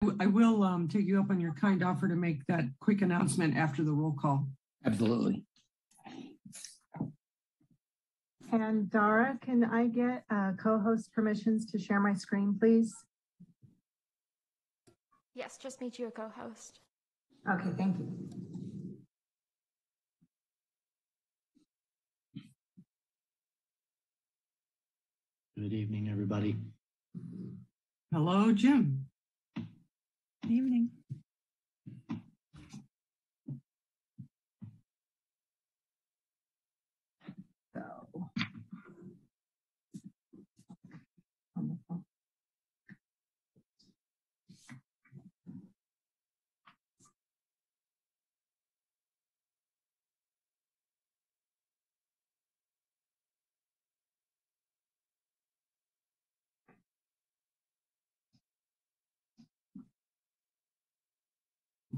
I will take you up on your kind offer to make that quick announcement after the roll call. Absolutely. And Dara, can I get co-host permissions to share my screen, please? Yes, just made you a co-host. Okay, thank you. Good evening, everybody. Hello, Jim. Good evening.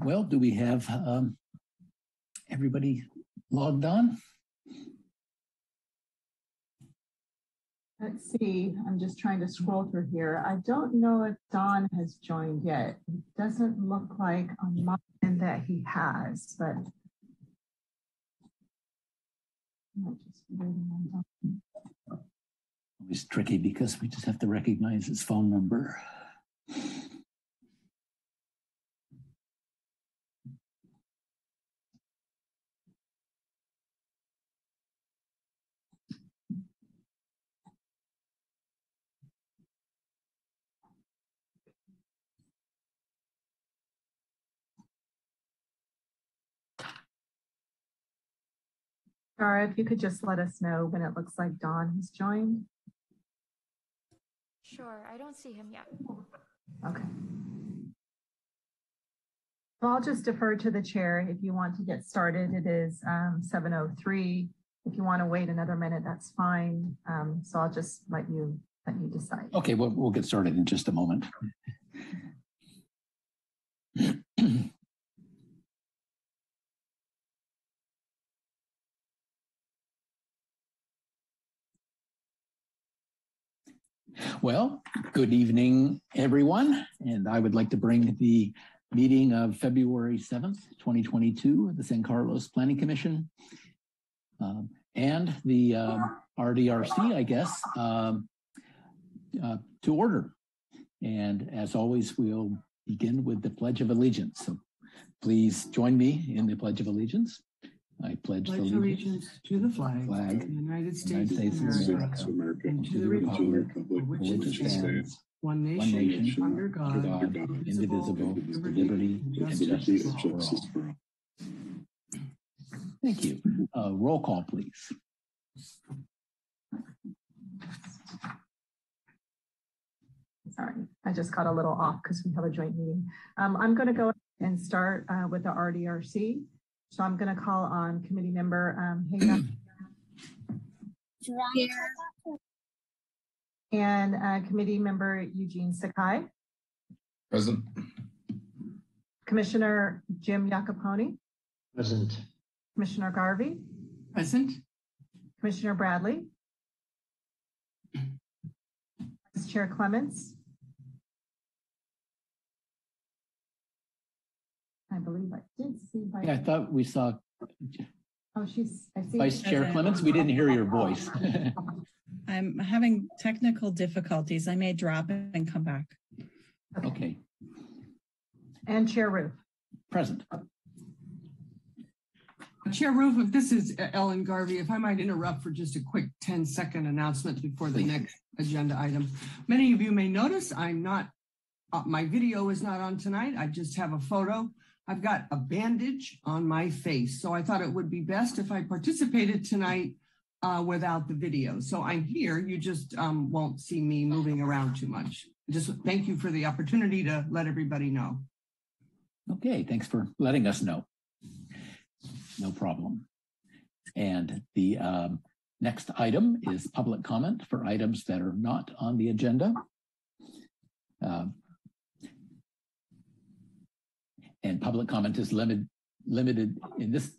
Well, do we have everybody logged on? Let's see, I'm just trying to scroll through here. I don't know if Don has joined yet. It doesn't look like on my end that he has, but Always tricky because we just have to recognize his phone number. Dara, if you could just let us know when it looks like Don has joined. Sure, I don't see him yet. Okay. So I'll just defer to the chair. If you want to get started, it is 7:03. If you want to wait another minute, that's fine. So I'll just let you decide. Okay, we'll get started in just a moment. Well, good evening, everyone. And I would like to bring the meeting of February 7th, 2022 of the San Carlos Planning Commission and the RDRC, I guess, to order. And as always, we'll begin with the Pledge of Allegiance. So please join me in the Pledge of Allegiance. I pledge allegiance to the flag of the United States of America, and to the republic for which it stands, one nation, under God, indivisible, with liberty and justice for all. Thank you. Roll call, please. Sorry, I just got a little off because we have a joint meeting. I'm going to go and start with the RDRC. So I'm going to call on committee member Hayden and committee member Eugene Sakai. Present. Commissioner Jim Iacopone. Present. Commissioner Garvey. Present. Commissioner Bradley. Vice Chair Clements. I believe I did see. Yeah, I thought we saw. Oh, I see. Vice Chair Clements, we didn't hear your voice. I'm having technical difficulties. I may drop and come back. Okay. And Chair Roof. Present. Chair Roof, this is Ellen Garvey. If I might interrupt for just a quick 10-second announcement before the next agenda item. Many of you may notice I'm not, my video is not on tonight. I just have a photo. I've got a bandage on my face. So I thought it would be best if I participated tonight without the video. So I'm here, you just won't see me moving around too much. Just thank you for the opportunity to let everybody know. Okay, thanks for letting us know. No problem. And the next item is public comment for items that are not on the agenda. And public comment is limited in this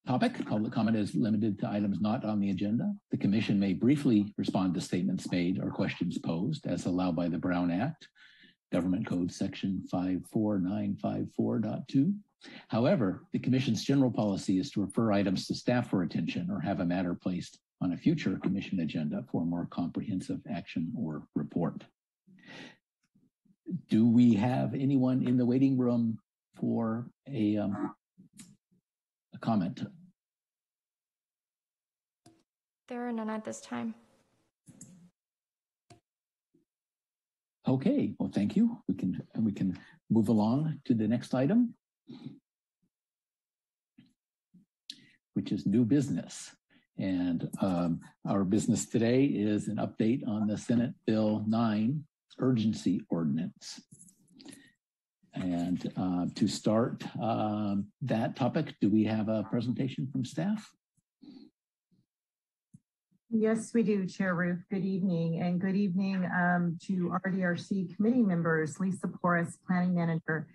topic. Public comment is limited to items not on the agenda. The commission may briefly respond to statements made or questions posed as allowed by the Brown Act. Government Code Section 54954.2. However, the Commission's general policy is to refer items to staff for attention or have a matter placed on a future Commission agenda for a more comprehensive action or report. Do we have anyone in the waiting room for a comment? There are none at this time. Okay, well, thank you. We can move along to the next item, which is new business. And our business today is an update on the Senate Bill 9 urgency ordinance. And to start that topic, do we have a presentation from staff? Yes, we do, Chair Ruth. Good evening, and good evening to RDRC committee members, Lisa Porras, Planning Manager.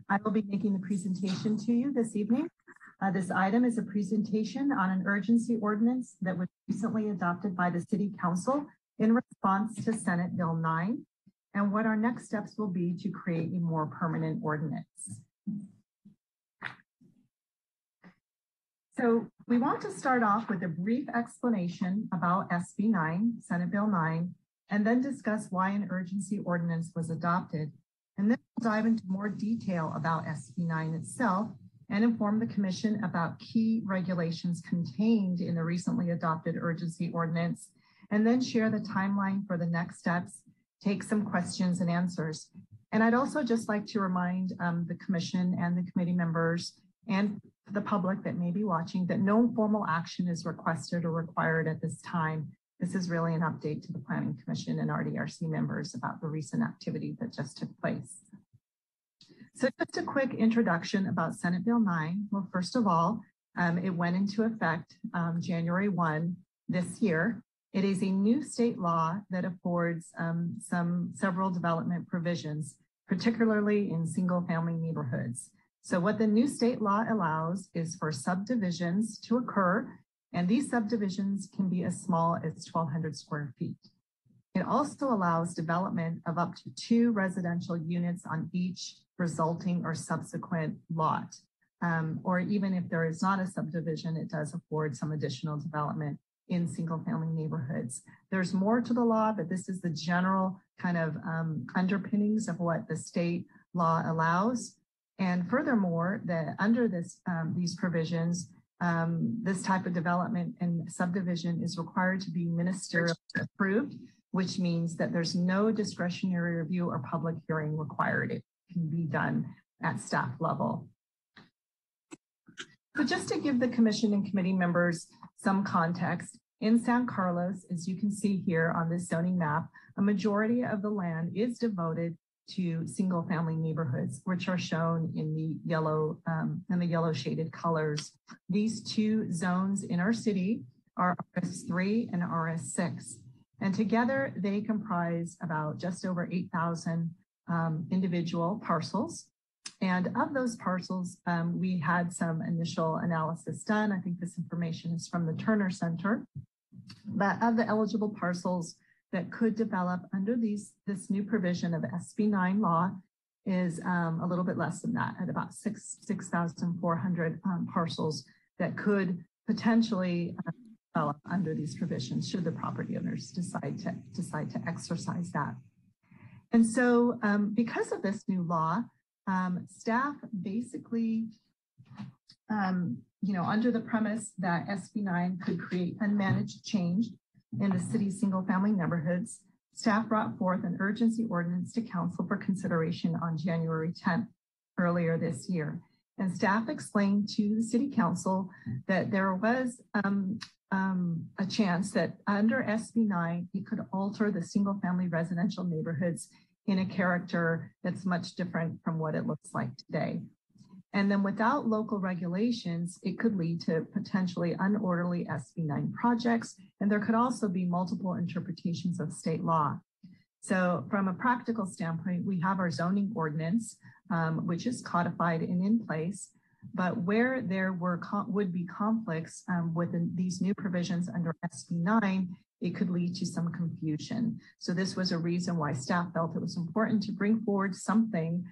I will be making the presentation to you this evening. This item is a presentation on an urgency ordinance that was recently adopted by the City Council in response to Senate Bill 9, and what our next steps will be to create a more permanent ordinance. So we want to start off with a brief explanation about SB 9, Senate Bill 9, and then discuss why an urgency ordinance was adopted. And then we'll dive into more detail about SB 9 itself and inform the Commission about key regulations contained in the recently adopted urgency ordinance, and then share the timeline for the next steps, take some questions and answers. And I'd also just like to remind the Commission and the committee members and the public that may be watching that no formal action is requested or required at this time. This is really an update to the Planning Commission and RDRC members about the recent activity that just took place. So just a quick introduction about Senate Bill 9. Well, first of all, it went into effect January 1 this year. It is a new state law that affords several development provisions, particularly in single-family neighborhoods. So what the new state law allows is for subdivisions to occur, and these subdivisions can be as small as 1,200 square feet. It also allows development of up to 2 residential units on each resulting or subsequent lot. Or even if there is not a subdivision, it does afford some additional development in single-family neighborhoods. There's more to the law, but this is the general kind of underpinnings of what the state law allows. And furthermore, under these provisions, this type of development and subdivision is required to be ministerially approved, which means that there's no discretionary review or public hearing required. It can be done at staff level. So just to give the Commission and committee members some context, in San Carlos, as you can see here on this zoning map, a majority of the land is devoted to single-family neighborhoods, which are shown in the yellow shaded colors. These 2 zones in our city are RS3 and RS6, and together they comprise about just over 8,000 individual parcels. And of those parcels, we had some initial analysis done. I think this information is from the Turner Center. But of the eligible parcels that could develop under this new provision of SB 9 law is a little bit less than that, at about 6,400 parcels that could potentially develop under these provisions should the property owners decide to exercise that. And so because of this new law, staff basically, under the premise that SB 9 could create unmanaged change in the city's single-family neighborhoods, staff brought forth an urgency ordinance to council for consideration on January 10th, earlier this year. And staff explained to the city council that there was a chance that under SB 9, it could alter the single-family residential neighborhoods in a character that's much different from what it looks like today. And then without local regulations, it could lead to potentially unorderly SB 9 projects, and there could also be multiple interpretations of state law. So from a practical standpoint, we have our zoning ordinance, which is codified and in place, but where there would be conflicts with these new provisions under SB 9, it could lead to some confusion. So this was a reason why staff felt it was important to bring forward something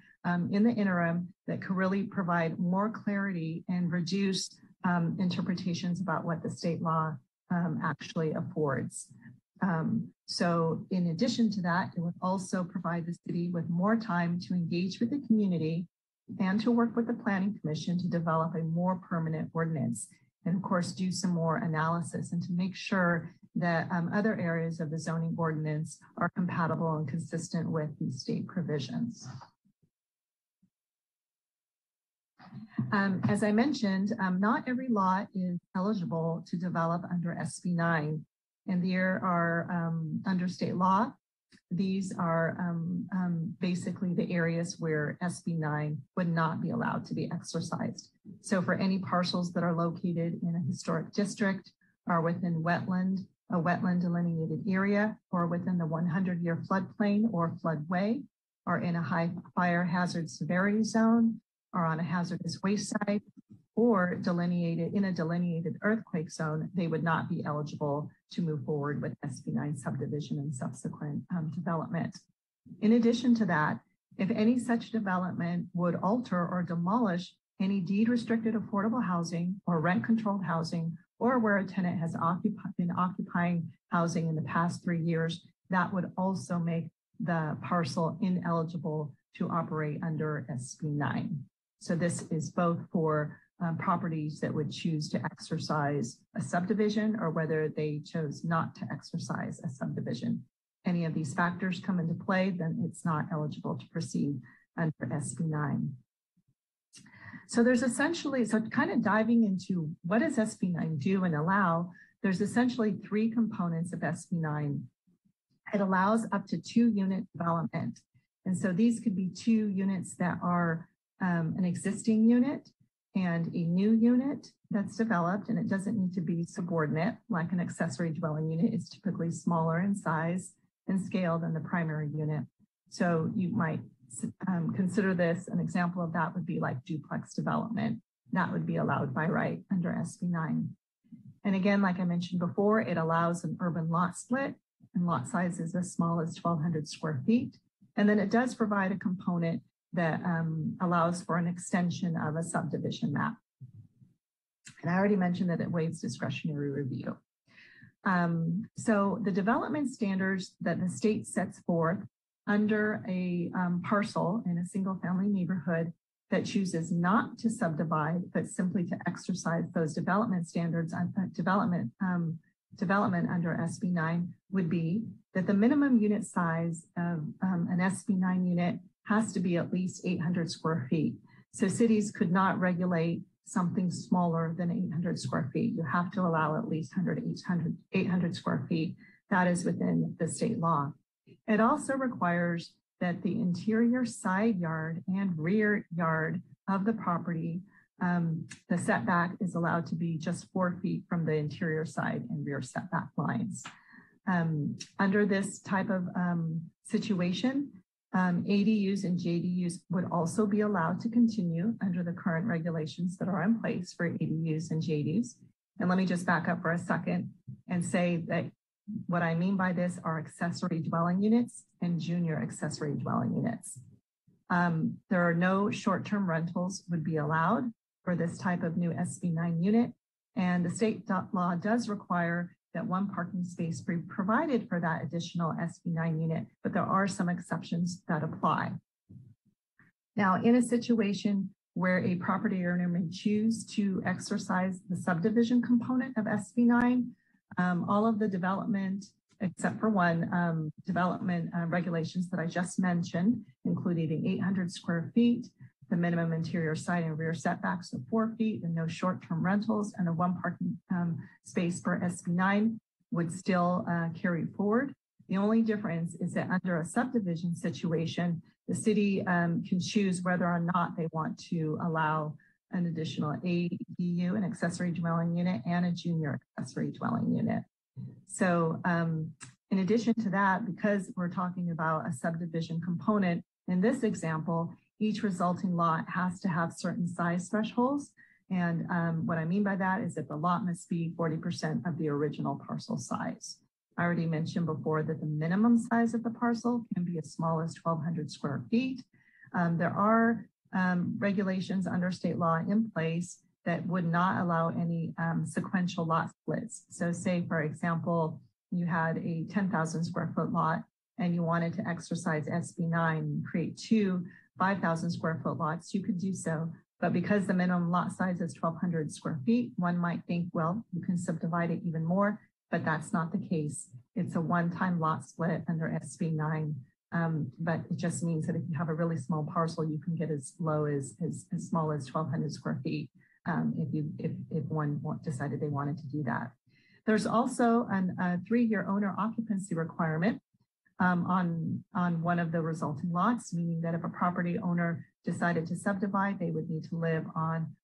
in the interim that could really provide more clarity and reduce interpretations about what the state law actually affords. So in addition to that, it would also provide the city with more time to engage with the community and to work with the Planning Commission to develop a more permanent ordinance. And of course, do some more analysis and to make sure that other areas of the zoning ordinance are compatible and consistent with the state provisions. As I mentioned, not every lot is eligible to develop under SB 9. And there are, under state law, these are basically the areas where SB 9 would not be allowed to be exercised. So for any parcels that are located in a historic district or within a wetland delineated area, or within the 100-year floodplain or floodway, or in a high fire hazard severity zone, or on a hazardous waste site, or in a delineated earthquake zone, they would not be eligible to move forward with SB 9 subdivision and subsequent development. In addition to that, if any such development would alter or demolish any deed restricted affordable housing or rent controlled housing, or where a tenant has been occupying housing in the past 3 years, that would also make the parcel ineligible to operate under SB 9. So this is both for properties that would choose to exercise a subdivision or whether they chose not to exercise a subdivision. Any of these factors come into play, then it's not eligible to proceed under SB 9. So there's essentially, so kind of diving into what does SB 9 do and allow, there's essentially 3 components of SB 9. It allows up to 2-unit development. And so these could be 2 units that are an existing unit and a new unit that's developed, and it doesn't need to be subordinate, like an accessory dwelling unit is typically smaller in size and scale than the primary unit. So you might consider this, an example of that would be like duplex development. That would be allowed by right under SB 9. And again, like I mentioned before, it allows an urban lot split, and lot size is as small as 1,200 square feet. And then it does provide a component that allows for an extension of a subdivision map. And I already mentioned that it waives discretionary review. So the development standards that the state sets forth under a parcel in a single family neighborhood that chooses not to subdivide, but simply to exercise those development standards, development under SB 9 would be that the minimum unit size of an SB 9 unit has to be at least 800 square feet. So cities could not regulate something smaller than 800 square feet. You have to allow at least 800 square feet. That is within the state law. It also requires that the interior side yard and rear yard of the property, the setback is allowed to be just 4 feet from the interior side and rear setback lines. Under this type of situation, ADUs and JDUs would also be allowed to continue under the current regulations that are in place for ADUs and JDUs. And let me just back up for a second and say that what I mean by this are accessory dwelling units and junior accessory dwelling units. There are no short-term rentals would be allowed for this type of new SB 9 unit. And the state law does require that 1 parking space be provided for that additional SB 9 unit, but there are some exceptions that apply. Now, in a situation where a property owner may choose to exercise the subdivision component of SB 9, all of the development, except for one, development regulations that I just mentioned, including the 800 square feet, the minimum interior side and rear setbacks of 4 feet, and no short-term rentals, and a 1 parking space per SB 9 would still carry forward. The only difference is that under a subdivision situation, the city can choose whether or not they want to allow an additional ADU, an accessory dwelling unit, and a junior accessory dwelling unit. So in addition to that, because we're talking about a subdivision component, in this example, each resulting lot has to have certain size thresholds. And what I mean by that is that the lot must be 40% of the original parcel size. I already mentioned before that the minimum size of the parcel can be as small as 1,200 square feet. There are regulations under state law in place that would not allow any sequential lot splits. So say, for example, you had a 10,000 square foot lot and you wanted to exercise SB 9 and create two 5,000 square foot lots, you could do so. But because the minimum lot size is 1,200 square feet, one might think, well, you can subdivide it even more, but that's not the case. It's a one-time lot split under SB 9. But it just means that if you have a really small parcel, you can get as low as small as 1,200 square feet if one decided they wanted to do that. There's also a 3-year owner occupancy requirement on one of the resulting lots, meaning that if a property owner decided to subdivide, they would need to live on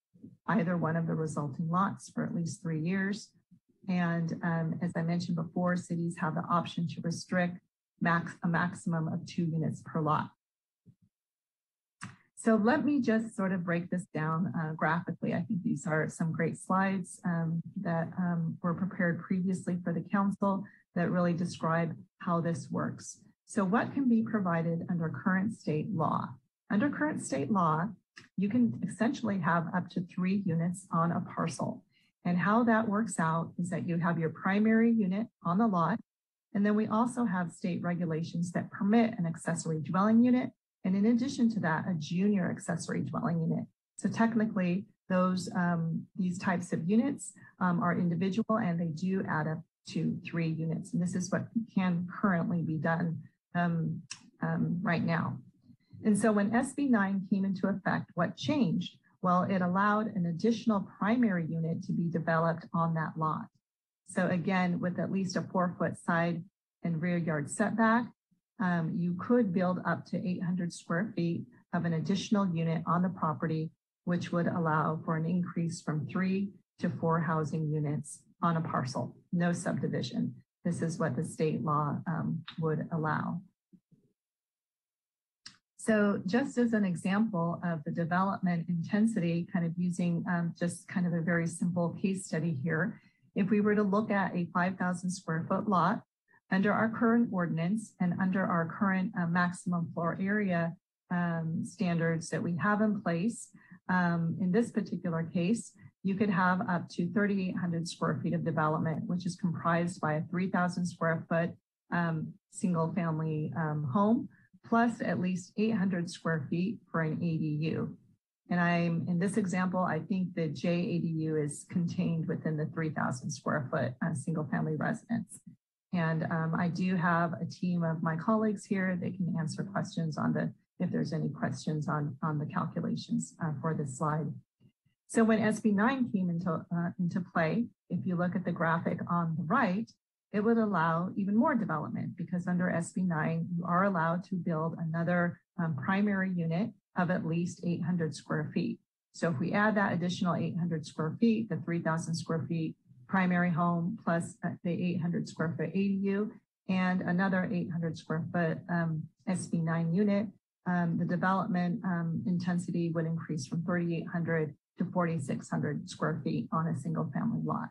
either one of the resulting lots for at least 3 years. And as I mentioned before, cities have the option to restrict a maximum of 2 units per lot. So let me just sort of break this down graphically. I think these are some great slides that were prepared previously for the council that really describe how this works. So what can be provided under current state law? Under current state law, you can essentially have up to 3 units on a parcel. And how that works out is that you have your primary unit on the lot, and then we also have state regulations that permit an accessory dwelling unit, and in addition to that, a junior accessory dwelling unit. So technically, these types of units are individual, and they do add up to 3 units. And this is what can currently be done right now. And so when SB 9 came into effect, what changed? Well, it allowed an additional primary unit to be developed on that lot. So again, with at least a 4-foot side and rear yard setback, you could build up to 800 square feet of an additional unit on the property, which would allow for an increase from 3 to 4 housing units on a parcel, no subdivision. This is what the state law would allow. So just as an example of the development intensity, kind of using just kind of a very simple case study here, if we were to look at a 5,000 square foot lot under our current ordinance and under our current maximum floor area standards that we have in place, in this particular case, you could have up to 3,800 square feet of development, which is comprised by a 3,000 square foot single family home, plus at least 800 square feet for an ADU. And in this example, I think the JADU is contained within the 3,000 square foot single family residence. And I do have a team of my colleagues here. They can answer questions on if there's any questions on the calculations for this slide. So when SB 9 came into play, if you look at the graphic on the right, it would allow even more development because under SB 9, you are allowed to build another primary unit of at least 800 square feet. So if we add that additional 800 square feet, the 3,000 square feet primary home plus the 800 square foot ADU and another 800 square foot SB 9 unit, the development intensity would increase from 3,800 to 4,600 square feet on a single family lot.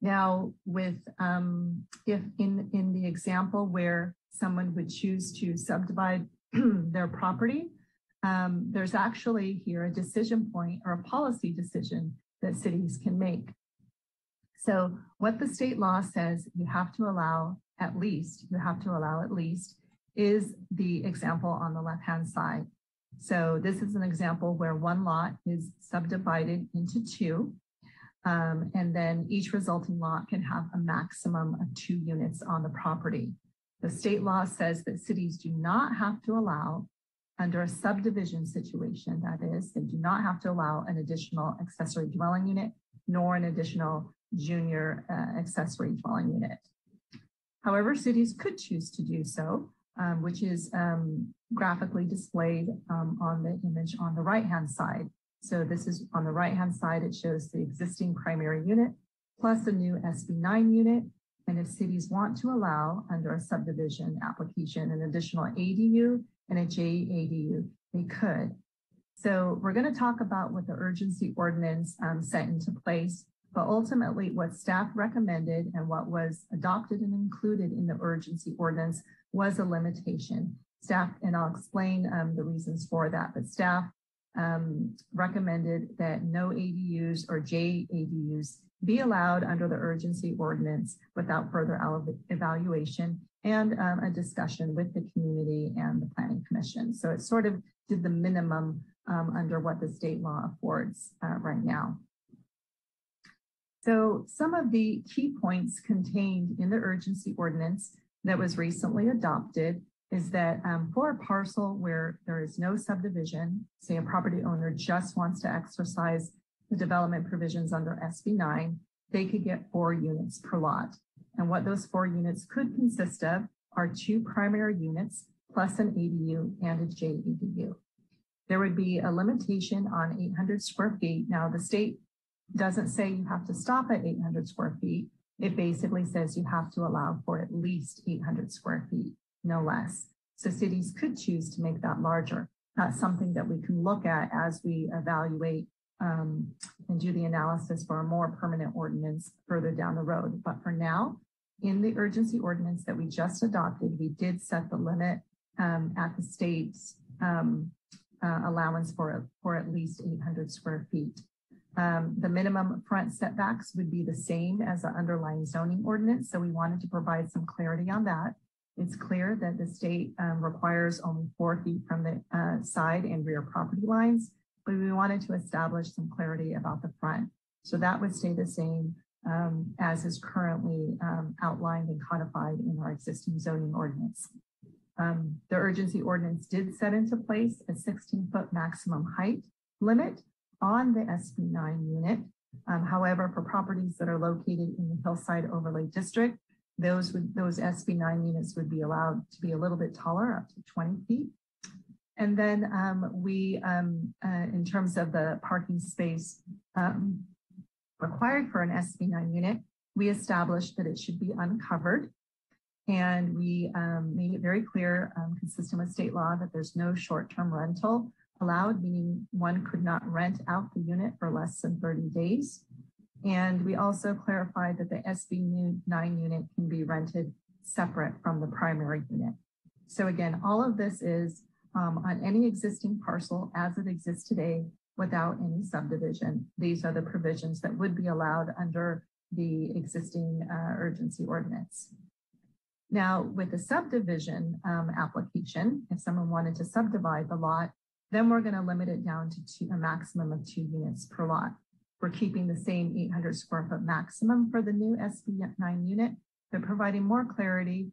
Now, with if in the example where someone would choose to subdivide their property, there's actually here a decision point or a policy decision that cities can make. So what the state law says you have to allow at least is the example on the left-hand side. So this is an example where one lot is subdivided into 2. And then each resulting lot can have a maximum of 2 units on the property. The state law says that cities do not have to allow, under a subdivision situation, that is, they do not have to allow an additional accessory dwelling unit, nor an additional junior accessory dwelling unit. However, cities could choose to do so, which is graphically displayed on the image on the right-hand side. So this is on the right-hand side, it shows the existing primary unit plus a new SB 9 unit. And if cities want to allow under a subdivision application an additional ADU and a JADU, they could. So we're going to talk about what the urgency ordinance set into place But ultimately, what staff recommended and what was adopted and included in the urgency ordinance was a limitation. Staff, and I'll explain the reasons for that, but staff recommended that no ADUs or JADUs be allowed under the urgency ordinance without further evaluation and a discussion with the community and the planning commission. So it sort of did the minimum under what the state law affords right now. So some of the key points contained in the urgency ordinance that was recently adopted is that for a parcel where there is no subdivision, say a property owner just wants to exercise the development provisions under SB 9, they could get 4 units per lot. And what those 4 units could consist of are 2 primary units plus an ADU and a JADU. There would be a limitation on 800 square feet. Now, the state doesn't say you have to stop at 800 square feet. It basically says you have to allow for at least 800 square feet, no less. So cities could choose to make that larger. That's something that we can look at as we evaluate and do the analysis for a more permanent ordinance further down the road. But for now, in the urgency ordinance that we just adopted, we did set the limit at the state's allowance for at least 800 square feet. The minimum front setbacks would be the same as the underlying zoning ordinance. So we wanted to provide some clarity on that. It's clear that the state requires only 4 feet from the side and rear property lines, but we wanted to establish some clarity about the front. So that would stay the same as is currently outlined and codified in our existing zoning ordinance. The urgency ordinance did set into place a 16-foot maximum height limit on the SB 9 unit. However, for properties that are located in the Hillside Overlay District, those SB 9 units would be allowed to be a little bit taller, up to 20 feet. And then in terms of the parking space required for an SB 9 unit, we established that it should be uncovered. And we made it very clear, consistent with state law, that there's no short-term rental allowed, meaning one could not rent out the unit for less than 30 days. And we also clarified that the SB 9 unit can be rented separate from the primary unit. So again, all of this is on any existing parcel as it exists today without any subdivision. These are the provisions that would be allowed under the existing urgency ordinance. Now, with the subdivision application, if someone wanted to subdivide the lot, then we're going to limit it down to a maximum of 2 units per lot. We're keeping the same 800 square foot maximum for the new SB 9 unit, but providing more clarity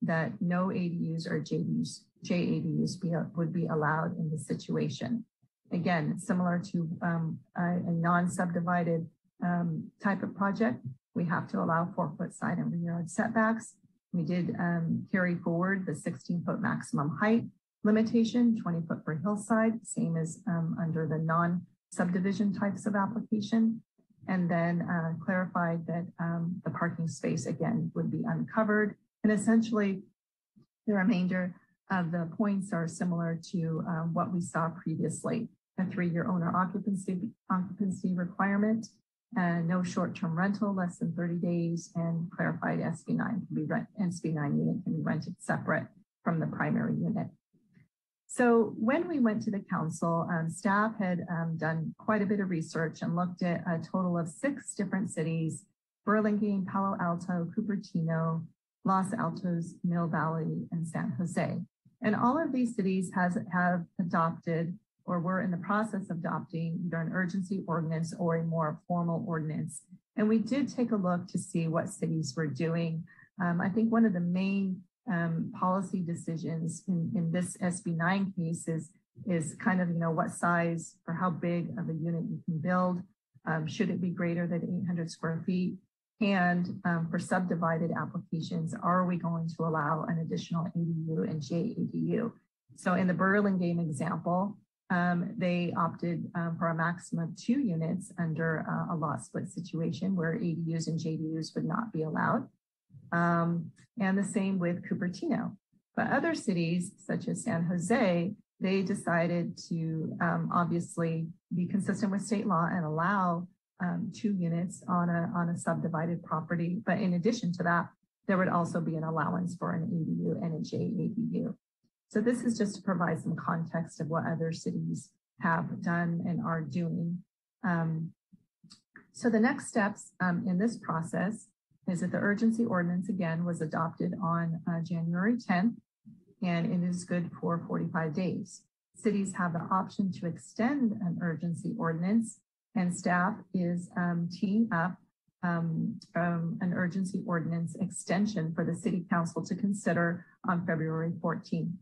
that no ADUs or JADUs would be allowed in this situation. Again, similar to a non-subdivided type of project, we have to allow 4-foot side and rear yard setbacks. We did carry forward the 16-foot maximum height limitation, 20-foot for hillside, same as under the non-subdivision types of application, and then clarified that the parking space, again, would be uncovered. And essentially, the remainder of the points are similar to what we saw previously: a 3-year owner occupancy requirement, no short-term rental less than 30 days, and clarified SB 9 unit can be rented separate from the primary unit. So when we went to the council, staff had done quite a bit of research and looked at a total of 6 different cities: Burlingame, Palo Alto, Cupertino, Los Altos, Mill Valley, and San Jose. And all of these cities have adopted or were in the process of adopting either an urgency ordinance or a more formal ordinance. And we did take a look to see what cities were doing. I think one of the main policy decisions in this SB 9 case is kind of, what size or how big of a unit you can build. Should it be greater than 800 square feet? And for subdivided applications, are we going to allow an additional ADU and JADU? So in the Burlingame example, they opted for a maximum of 2 units under a lot split situation where ADUs and JDUs would not be allowed. And the same with Cupertino. But other cities, such as San Jose, they decided to obviously be consistent with state law and allow 2 units on a subdivided property. But in addition to that, there would also be an allowance for an ADU and a JADU. So this is just to provide some context of what other cities have done and are doing. So the next steps in this process is that the urgency ordinance again was adopted on January 10th, and it is good for 45 days. Cities have the option to extend an urgency ordinance, and staff is teeing up an urgency ordinance extension for the City Council to consider on February 14th.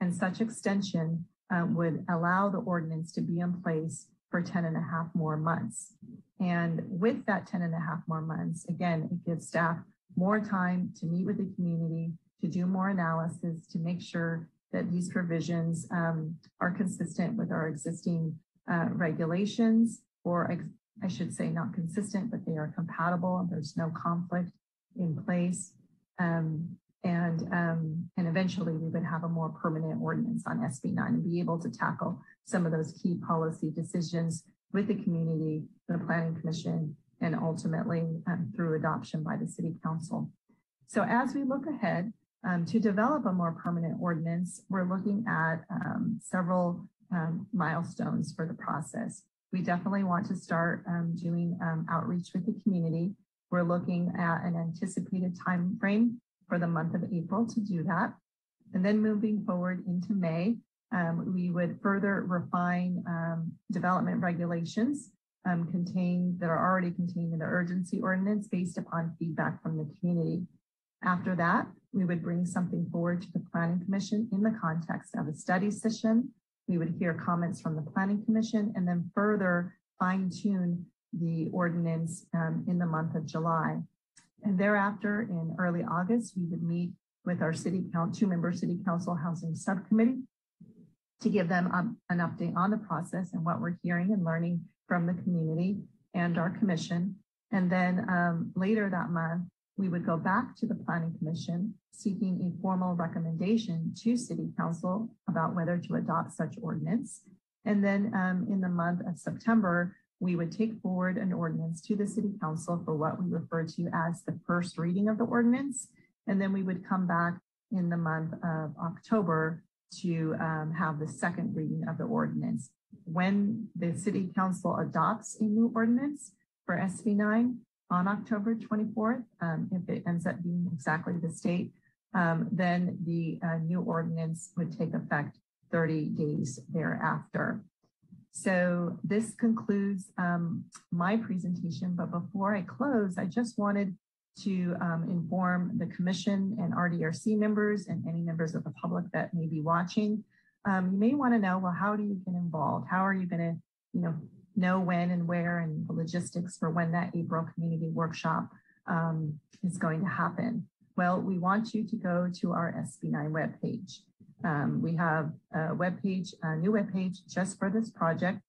And such extension would allow the ordinance to be in place for 10 and a half more months. And with that 10 and a half more months, again, it gives staff more time to meet with the community, to do more analysis, to make sure that these provisions are consistent with our existing regulations, or I should say not consistent, but they are compatible. There's no conflict in place. And eventually we would have a more permanent ordinance on SB 9 and be able to tackle some of those key policy decisions with the community, the Planning Commission, and ultimately through adoption by the City Council. So as we look ahead to develop a more permanent ordinance, we're looking at several milestones for the process. We definitely want to start doing outreach with the community. We're looking at an anticipated time frame for the month of April to do that. And then moving forward into May, we would further refine development regulations that are already contained in the urgency ordinance based upon feedback from the community. After that, we would bring something forward to the Planning Commission in the context of a study session. We would hear comments from the Planning Commission and then further fine-tune the ordinance in the month of July. And thereafter, in early August, we would meet with our two-member City Council Housing Subcommittee to give them an update on the process and what we're hearing and learning from the community and our commission. And then later that month, we would go back to the Planning Commission seeking a formal recommendation to City Council about whether to adopt such ordinance. And then in the month of September, we would take forward an ordinance to the City Council for what we refer to as the first reading of the ordinance. And then we would come back in the month of October to have the second reading of the ordinance. When the City Council adopts a new ordinance for SB 9 on October 24th, if it ends up being exactly the state, then the new ordinance would take effect 30 days thereafter. So this concludes my presentation, but before I close, I just wanted to inform the Commission and RDRC members and any members of the public that may be watching. You may want to know, well, how do you get involved? How are you going to, know when and where and the logistics for when that April community workshop is going to happen? Well, we want you to go to our SB 9 webpage. We have a new webpage just for this project,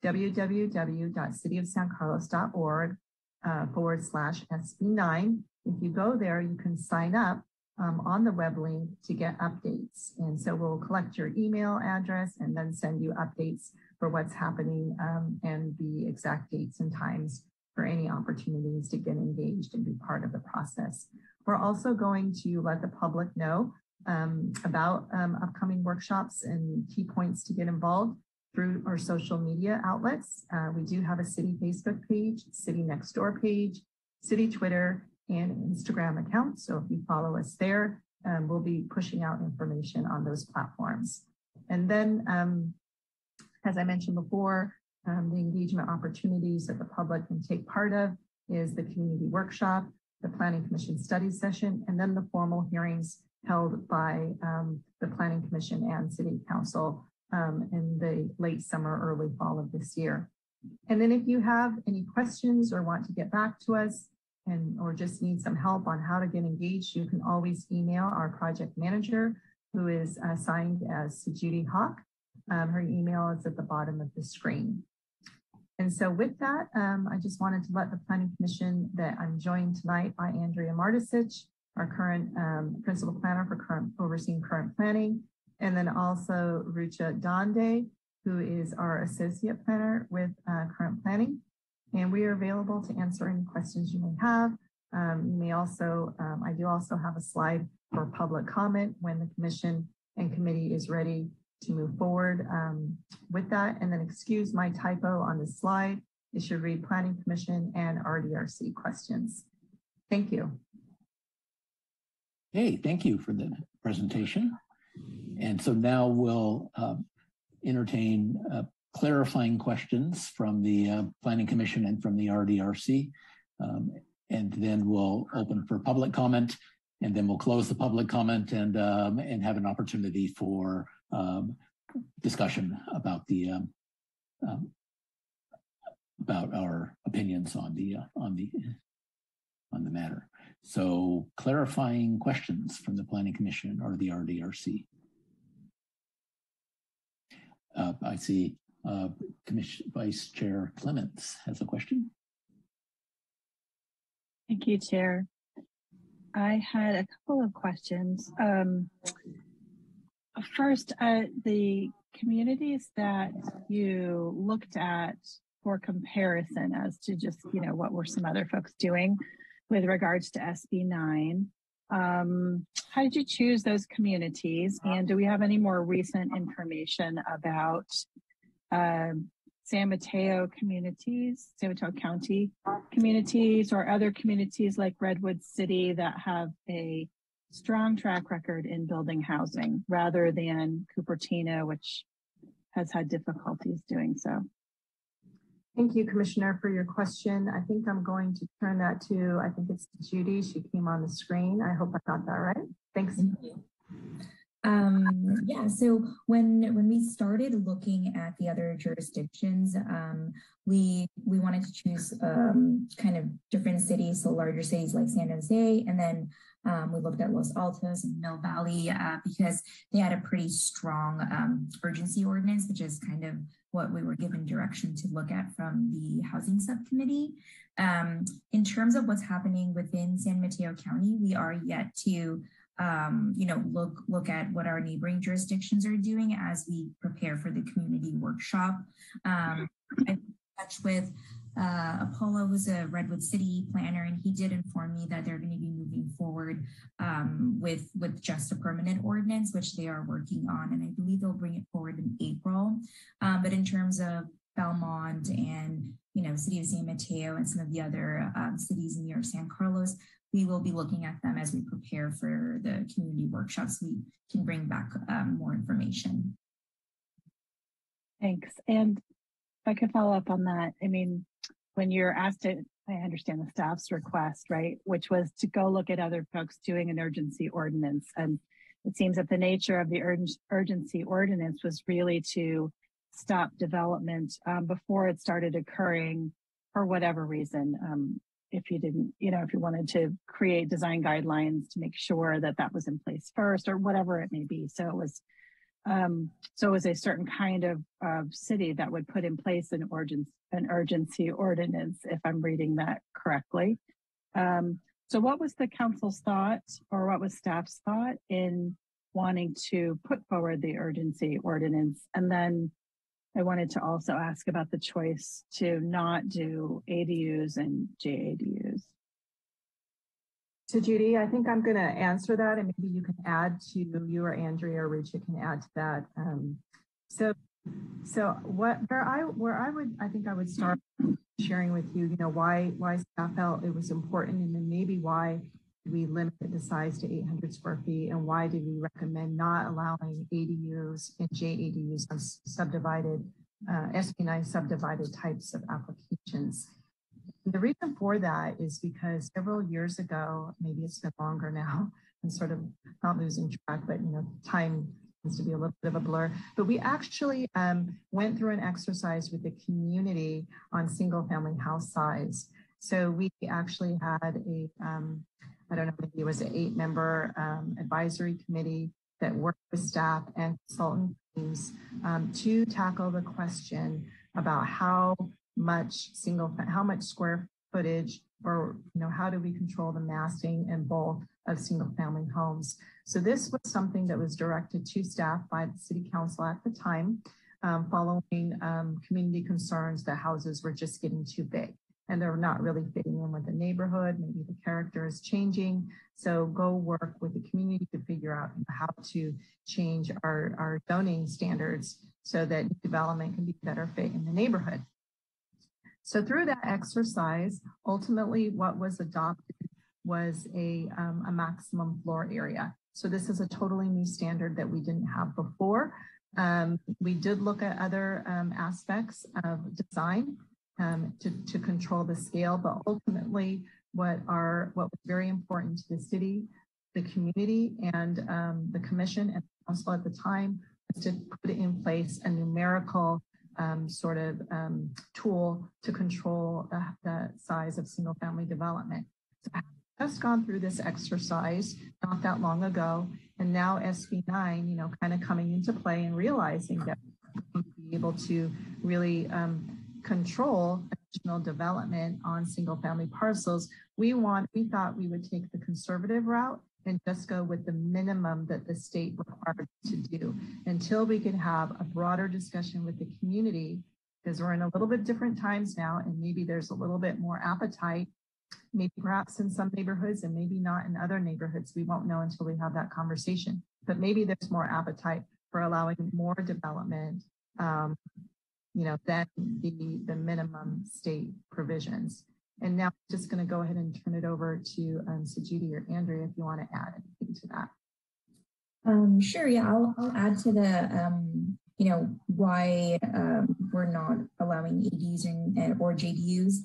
www.cityofsancarlos.org /SB9. If you go there, you can sign up on the web link to get updates. And so we'll collect your email address and then send you updates for what's happening and the exact dates and times for any opportunities to get engaged and be part of the process. We're also going to let the public know about upcoming workshops and key points to get involved through our social media outlets. We do have a City Facebook page, City Nextdoor page, City Twitter, and Instagram account. So if you follow us there, we'll be pushing out information on those platforms. And then, as I mentioned before, the engagement opportunities that the public can take part of is the community workshop, the Planning Commission study session, and then the formal hearings held by the Planning Commission and City Council in the late summer, early fall of this year. And then if you have any questions or want to get back to us or just need some help on how to get engaged, you can always email our project manager, who is assigned as Judy Hawk. Her email is at the bottom of the screen. And so with that, I just wanted to let the Planning Commission that I'm joined tonight by Andrea Martisic, our current principal planner for overseeing current planning, and then also Rucha Donde, who is our associate planner with current planning. and we are available to answer any questions you may have. You may also, I do also have a slide for public comment when the commission and committee is ready to move forward with that. And then excuse my typo on the slide. It should read Planning Commission and RDRC questions. Thank you. Hey, thank you for the presentation. And so now we'll entertain clarifying questions from the Planning Commission and from the RDRC. And then we'll open for public comment, and then we'll close the public comment and have an opportunity for discussion about the about our opinions on the matter. So clarifying questions from the Planning Commission or the RDRC. I see Vice Chair Clements has a question. Thank you, Chair. I had a couple of questions. First, the communities that you looked at for comparison as to just, what were some other folks doing with regards to SB 9. How did you choose those communities? And do we have any more recent information about San Mateo communities, San Mateo County communities, or other communities like Redwood City that have a strong track record in building housing rather than Cupertino, which has had difficulties doing so? Thank you, Commissioner, for your question. I think I'm going to turn that to, I think it's Judy. She came on the screen. I hope I got that right. Thanks. Thank you. Yeah, so when we started looking at the other jurisdictions, we wanted to choose kind of different cities, so larger cities like San Jose, and then we looked at Los Altos and Mill Valley because they had a pretty strong urgency ordinance, which is kind of what we were given direction to look at from the housing subcommittee. In terms of what's happening within San Mateo County, we are yet to look at what our neighboring jurisdictions are doing as we prepare for the community workshop. I'm in touch with Apollo, who's a Redwood City planner, and he did inform me that they're going to be moving forward with just a permanent ordinance, which they are working on, and I believe they'll bring it forward in April. But in terms of Belmont and City of San Mateo and some of the other cities near San Carlos, we will be looking at them as we prepare for the community workshops. We can bring back more information. Thanks. And if I could follow up on that, I mean, when you're asked to, I understand the staff's request, right, which was to go look at other folks doing an urgency ordinance. And it seems that the nature of the urgency ordinance was really to stop development before it started occurring for whatever reason. If you didn't, if you wanted to create design guidelines to make sure that that was in place first or whatever it may be. So it was a certain kind of city that would put in place an urgency ordinance, if I'm reading that correctly. So what was the council's thought, or what was staff's thought in wanting to put forward the urgency ordinance? And then I wanted to also ask about the choice to not do ADUs and JADUs. So Judy, I think I'm going to answer that, and maybe you can add to, you or Andrea or Richa can add to that. So I think I would start sharing with you, why staff felt it was important, and then maybe why we limited the size to 800 square feet, and why did we recommend not allowing ADUs and JADUs on subdivided, SB 9 subdivided types of applications. The reason for that is because several years ago, maybe it's been longer now, I'm sort of not losing track, but time tends to be a little bit of a blur, but we actually went through an exercise with the community on single family house size. So we actually had a, I don't know, maybe it was an 8-member advisory committee that worked with staff and consultant teams to tackle the question about how much square footage, or how do we control the massing and bulk of single family homes. So this was something that was directed to staff by the city council at the time. following community concerns that houses were just getting too big and they're not really fitting in with the neighborhood. Maybe the character is changing. So go work with the community to figure out how to change our zoning standards so that development can be better fit in the neighborhood. So through that exercise, ultimately what was adopted was a maximum floor area. So this is a totally new standard that we didn't have before. We did look at other aspects of design to control the scale, but ultimately what was very important to the city, the community, and the commission and the council at the time was to put in place a numerical tool to control the size of single family development. So I've just gone through this exercise not that long ago, and now SB 9, kind of coming into play and realizing that we're going to be able to really control additional development on single family parcels. We thought we would take the conservative route and just go with the minimum that the state required to do until we could have a broader discussion with the community, because we're in a little bit different times now, and maybe there's a little bit more appetite, maybe perhaps in some neighborhoods and maybe not in other neighborhoods. We won't know until we have that conversation, but maybe there's more appetite for allowing more development than the minimum state provisions. And now I'm just going to go ahead and turn it over to Sajidi or Andrea if you want to add anything to that. Sure. Yeah, I'll add to the, why we're not allowing ADUs or JDUs.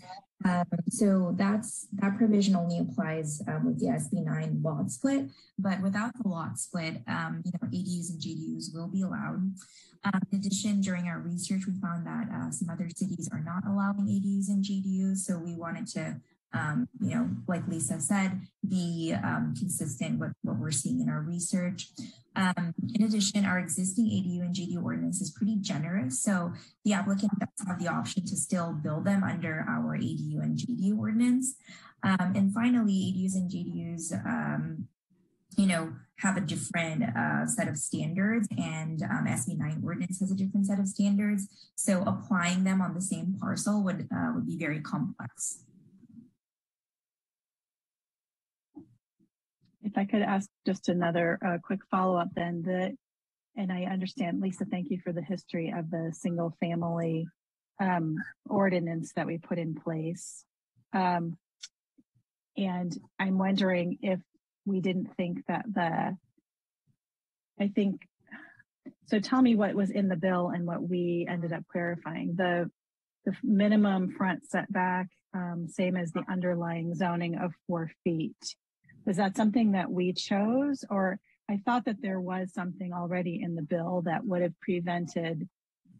So that provision only applies with the SB 9 lot split, but without the lot split, ADUs and JDUs will be allowed. In addition, during our research, we found that some other cities are not allowing ADUs and JDUs. So we wanted to, like Lisa said, be consistent with what we're seeing in our research. In addition, our existing ADU and JDU ordinance is pretty generous. So the applicant does have the option to still build them under our ADU and JDU ordinance. And finally, ADUs and JDUs, have a different set of standards, and SB 9 ordinance has a different set of standards. So applying them on the same parcel would be very complex. If I could ask just another quick follow-up then, and I understand, Lisa, thank you for the history of the single family ordinance that we put in place. And I'm wondering if we didn't think that so tell me what was in the bill and what we ended up clarifying. The minimum front setback, same as the underlying zoning of 4 feet. Was that something that we chose, or I thought that there was something already in the bill that would have prevented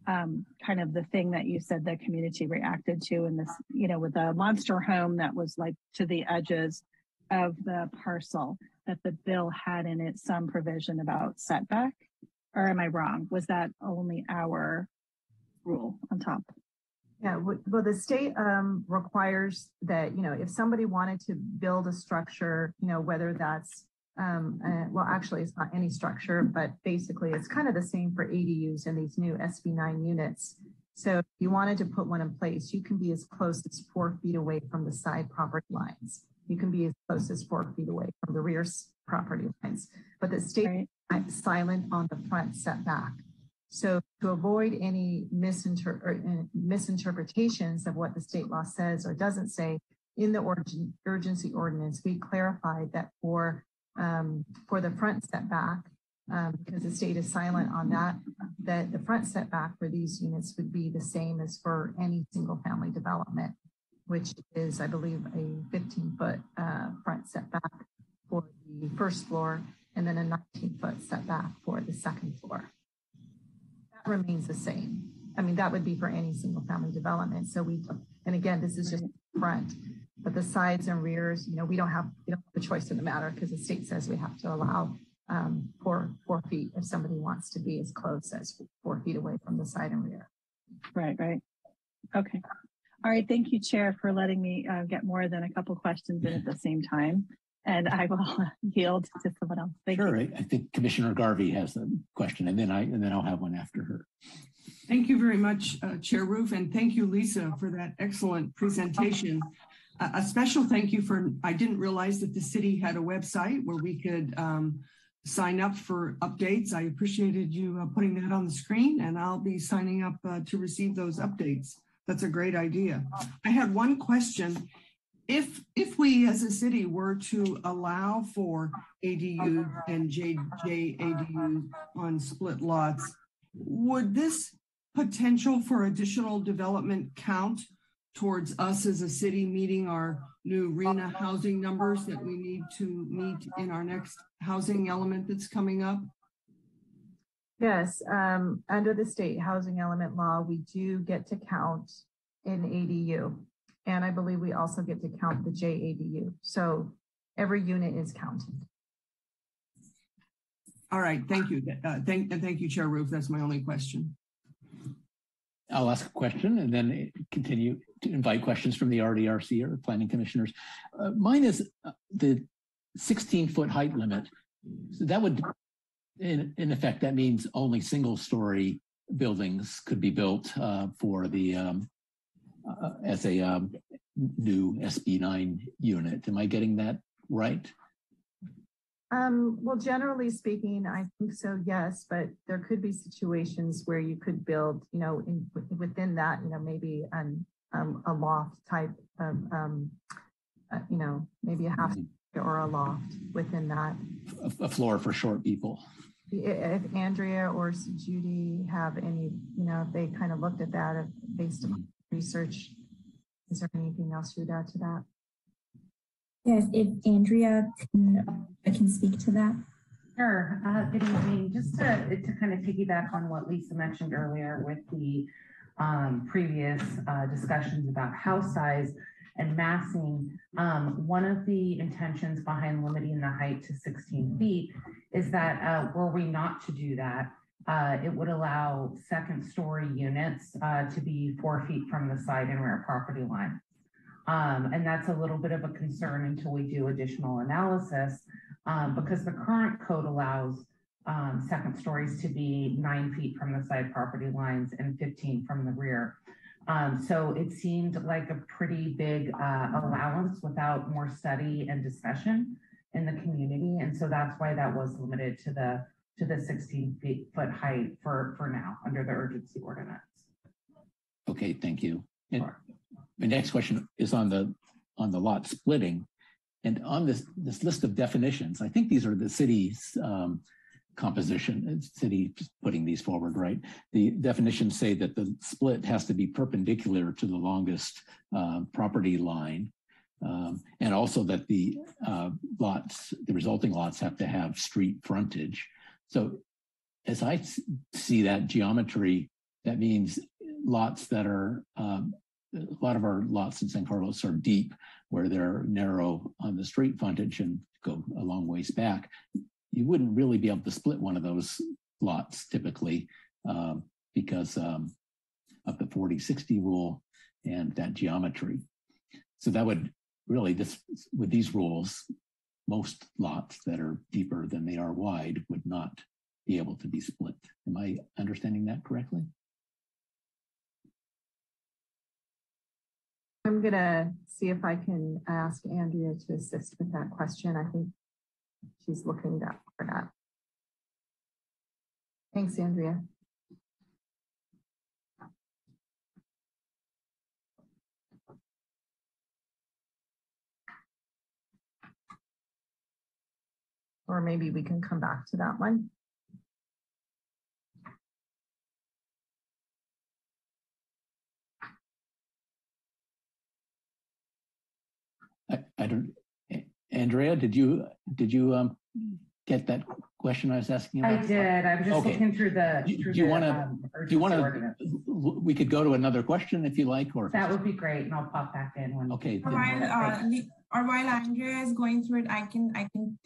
kind of the thing that you said the community reacted to in this, with the monster home that was like to the edges of the parcel, that the bill had in it some provision about setback? Or am I wrong? Was that only our rule on top? Yeah, well, the state requires that, if somebody wanted to build a structure, whether that's, well, actually it's not any structure, but basically it's kind of the same for ADUs and these new SB 9 units. So if you wanted to put one in place, you can be as close as 4 feet away from the side property lines. You can be as close as 4 feet away from the rear property lines, but the state is silent on the front setback. So to avoid any misinterpretations of what the state law says or doesn't say, in the urgency ordinance, we clarified that for the front setback, because the state is silent on that the front setback for these units would be the same as for any single family development, which is, I believe, a 15-foot front setback for the first floor and then a 19-foot setback for the second floor. That remains the same. I mean, that would be for any single family development. So and again, this is just front, but the sides and rears, we don't have a choice in the matter because the state says we have to allow 4 feet if somebody wants to be as close as 4 feet away from the side and rear. Right. Okay. All right. Thank you, Chair, for letting me get more than a couple questions in at the same time. And I will yield to someone else. Thank you. I think Commissioner Garvey has a question, and then I'll have one after her. Thank you very much, Chair Roof, and thank you, Lisa, for that excellent presentation. A special thank you for, I didn't realize that the city had a website where we could sign up for updates. I appreciated you putting that on the screen, and I'll be signing up to receive those updates. That's a great idea. I had one question. If we as a city were to allow for ADU and JADU on split lots, would this potential for additional development count towards us as a city meeting our new RHNA housing numbers that we need to meet in our next housing element that's coming up? Yes, under the state housing element law, we do get to count an ADU. And I believe we also get to count the JADU. So every unit is counted. All right, thank you. Thank you, Chair Roof. That's my only question. I'll ask a question and then continue to invite questions from the RDRC or planning commissioners. Mine is the 16-foot height limit. So that would, in effect, that means only single-story buildings could be built for the as a new SB9 unit. Am I getting that right? Well, generally speaking, I think so, yes, but there could be situations where you could build, within that, maybe a loft type of, maybe a half or a loft within that. A floor for short people. If Andrea or Judy have any, if they kind of looked at that based on research, is there anything else you'd add to that? Yes, if Andrea can speak to that. Sure. Good evening. Just to kind of piggyback on what Lisa mentioned earlier with the previous discussions about house size and massing, one of the intentions behind limiting the height to 16 feet is that were we not to do that, it would allow second-story units to be 4 feet from the side and rear property line. And that's a little bit of a concern until we do additional analysis because the current code allows second stories to be 9 feet from the side property lines and 15 from the rear. So it seemed like a pretty big allowance without more study and discussion in the community. And so that's why that was limited to the 16-foot height for now under the urgency ordinance. Okay, thank you. And my next question is on the lot splitting, and on this list of definitions. I think these are the city's composition. City putting these forward, right? The definitions say that the split has to be perpendicular to the longest property line, and also that the resulting lots have to have street frontage. So, as I see that geometry, that means lots that are a lot of our lots in San Carlos are deep, where they're narrow on the street frontage and go a long ways back. You wouldn't really be able to split one of those lots typically because of the 40-60 rule and that geometry. So that would really, with these rules, most lots that are deeper than they are wide would not be able to be split. Am I understanding that correctly? I'm going to see if I can ask Andrea to assist with that question. I think she's looking for that. Thanks, Andrea. Or maybe we can come back to that one. I don't, Andrea, did you get that question I was asking about? I did. I was just looking through the. Do you want to? We could go to another question if you like, or that would be great, and I'll pop back in when. Okay. While Andrea is going through it, I can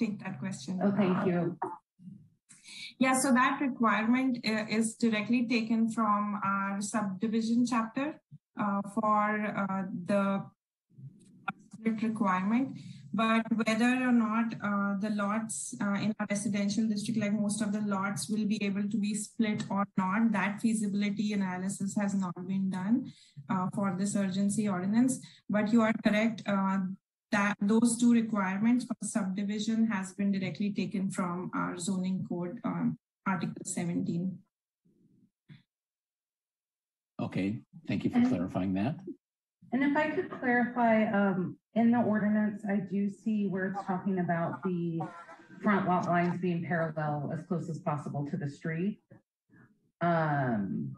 take that question. Oh, thank you. Yeah, so that requirement is directly taken from our subdivision chapter for the split requirement. But whether or not the lots in a residential district, like most of the lots, will be able to be split or not, that feasibility analysis has not been done for this urgency ordinance. But you are correct that those two requirements for subdivision has been directly taken from our zoning code, Article 17. Okay, thank you for clarifying that. And if I could clarify, in the ordinance, I do see where it's talking about the front lot lines being parallel as close as possible to the street. And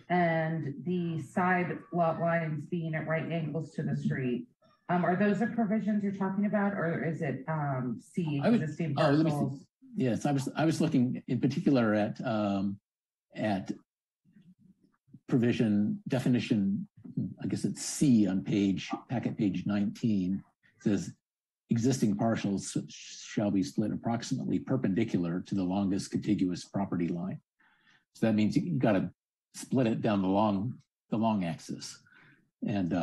the side lot lines being at right angles to the street. Are those the provisions you're talking about, or is it C, existing parcels? Yes, I was looking in particular at provision definition. I guess it's C on packet page 19. It says existing parcels shall be split approximately perpendicular to the longest contiguous property line. So that means you got to split it down the long axis. And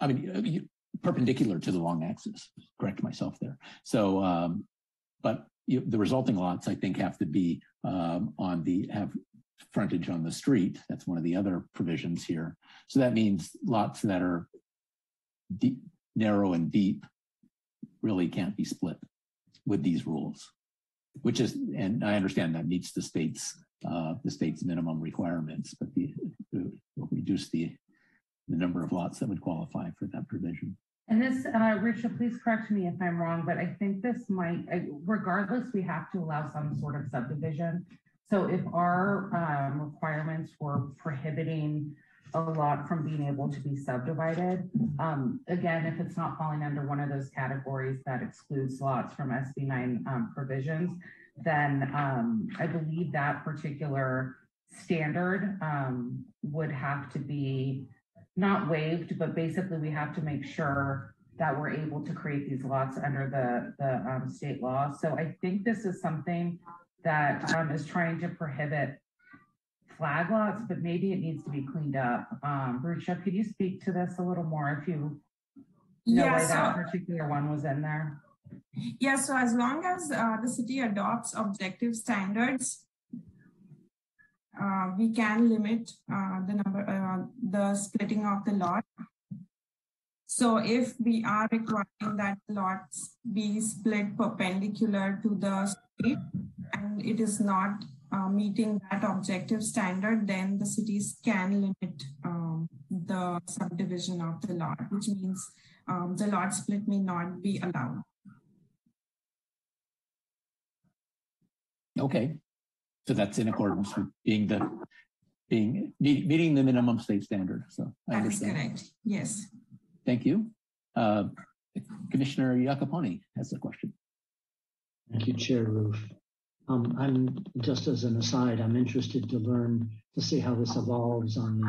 I mean, perpendicular to the long axis, correct myself there. So, but the resulting lots, I think, have to be have frontage on the street. That's one of the other provisions here. So that means lots that are deep, narrow and deep really can't be split with these rules, which is, and I understand that meets the state's minimum requirements, but will reduce the number of lots that would qualify for that provision. And this, Richa, please correct me if I'm wrong, but I think this might, regardless, we have to allow some sort of subdivision. So if our requirements were prohibiting a lot from being able to be subdivided, again, if it's not falling under one of those categories that excludes lots from SB 9 provisions, then I believe that particular standard would have to be not waived, but basically we have to make sure that we're able to create these lots under the state law. So I think this is something that is trying to prohibit flag lots, but maybe it needs to be cleaned up. Richa, could you speak to this a little more if you know why that particular one was in there? Yeah, so as long as the city adopts objective standards, we can limit the splitting of the lot. So if we are requiring that lots be split perpendicular to the street and it is not meeting that objective standard, then the cities can limit the subdivision of the lot, which means the lot split may not be allowed. Okay, so that's in accordance with meeting the minimum state standard. So I understand. That is correct. Yes. Thank you. Commissioner Iacoponi has a question. Thank you, Chair Roof. I'm just as an aside, I'm interested to see how this evolves on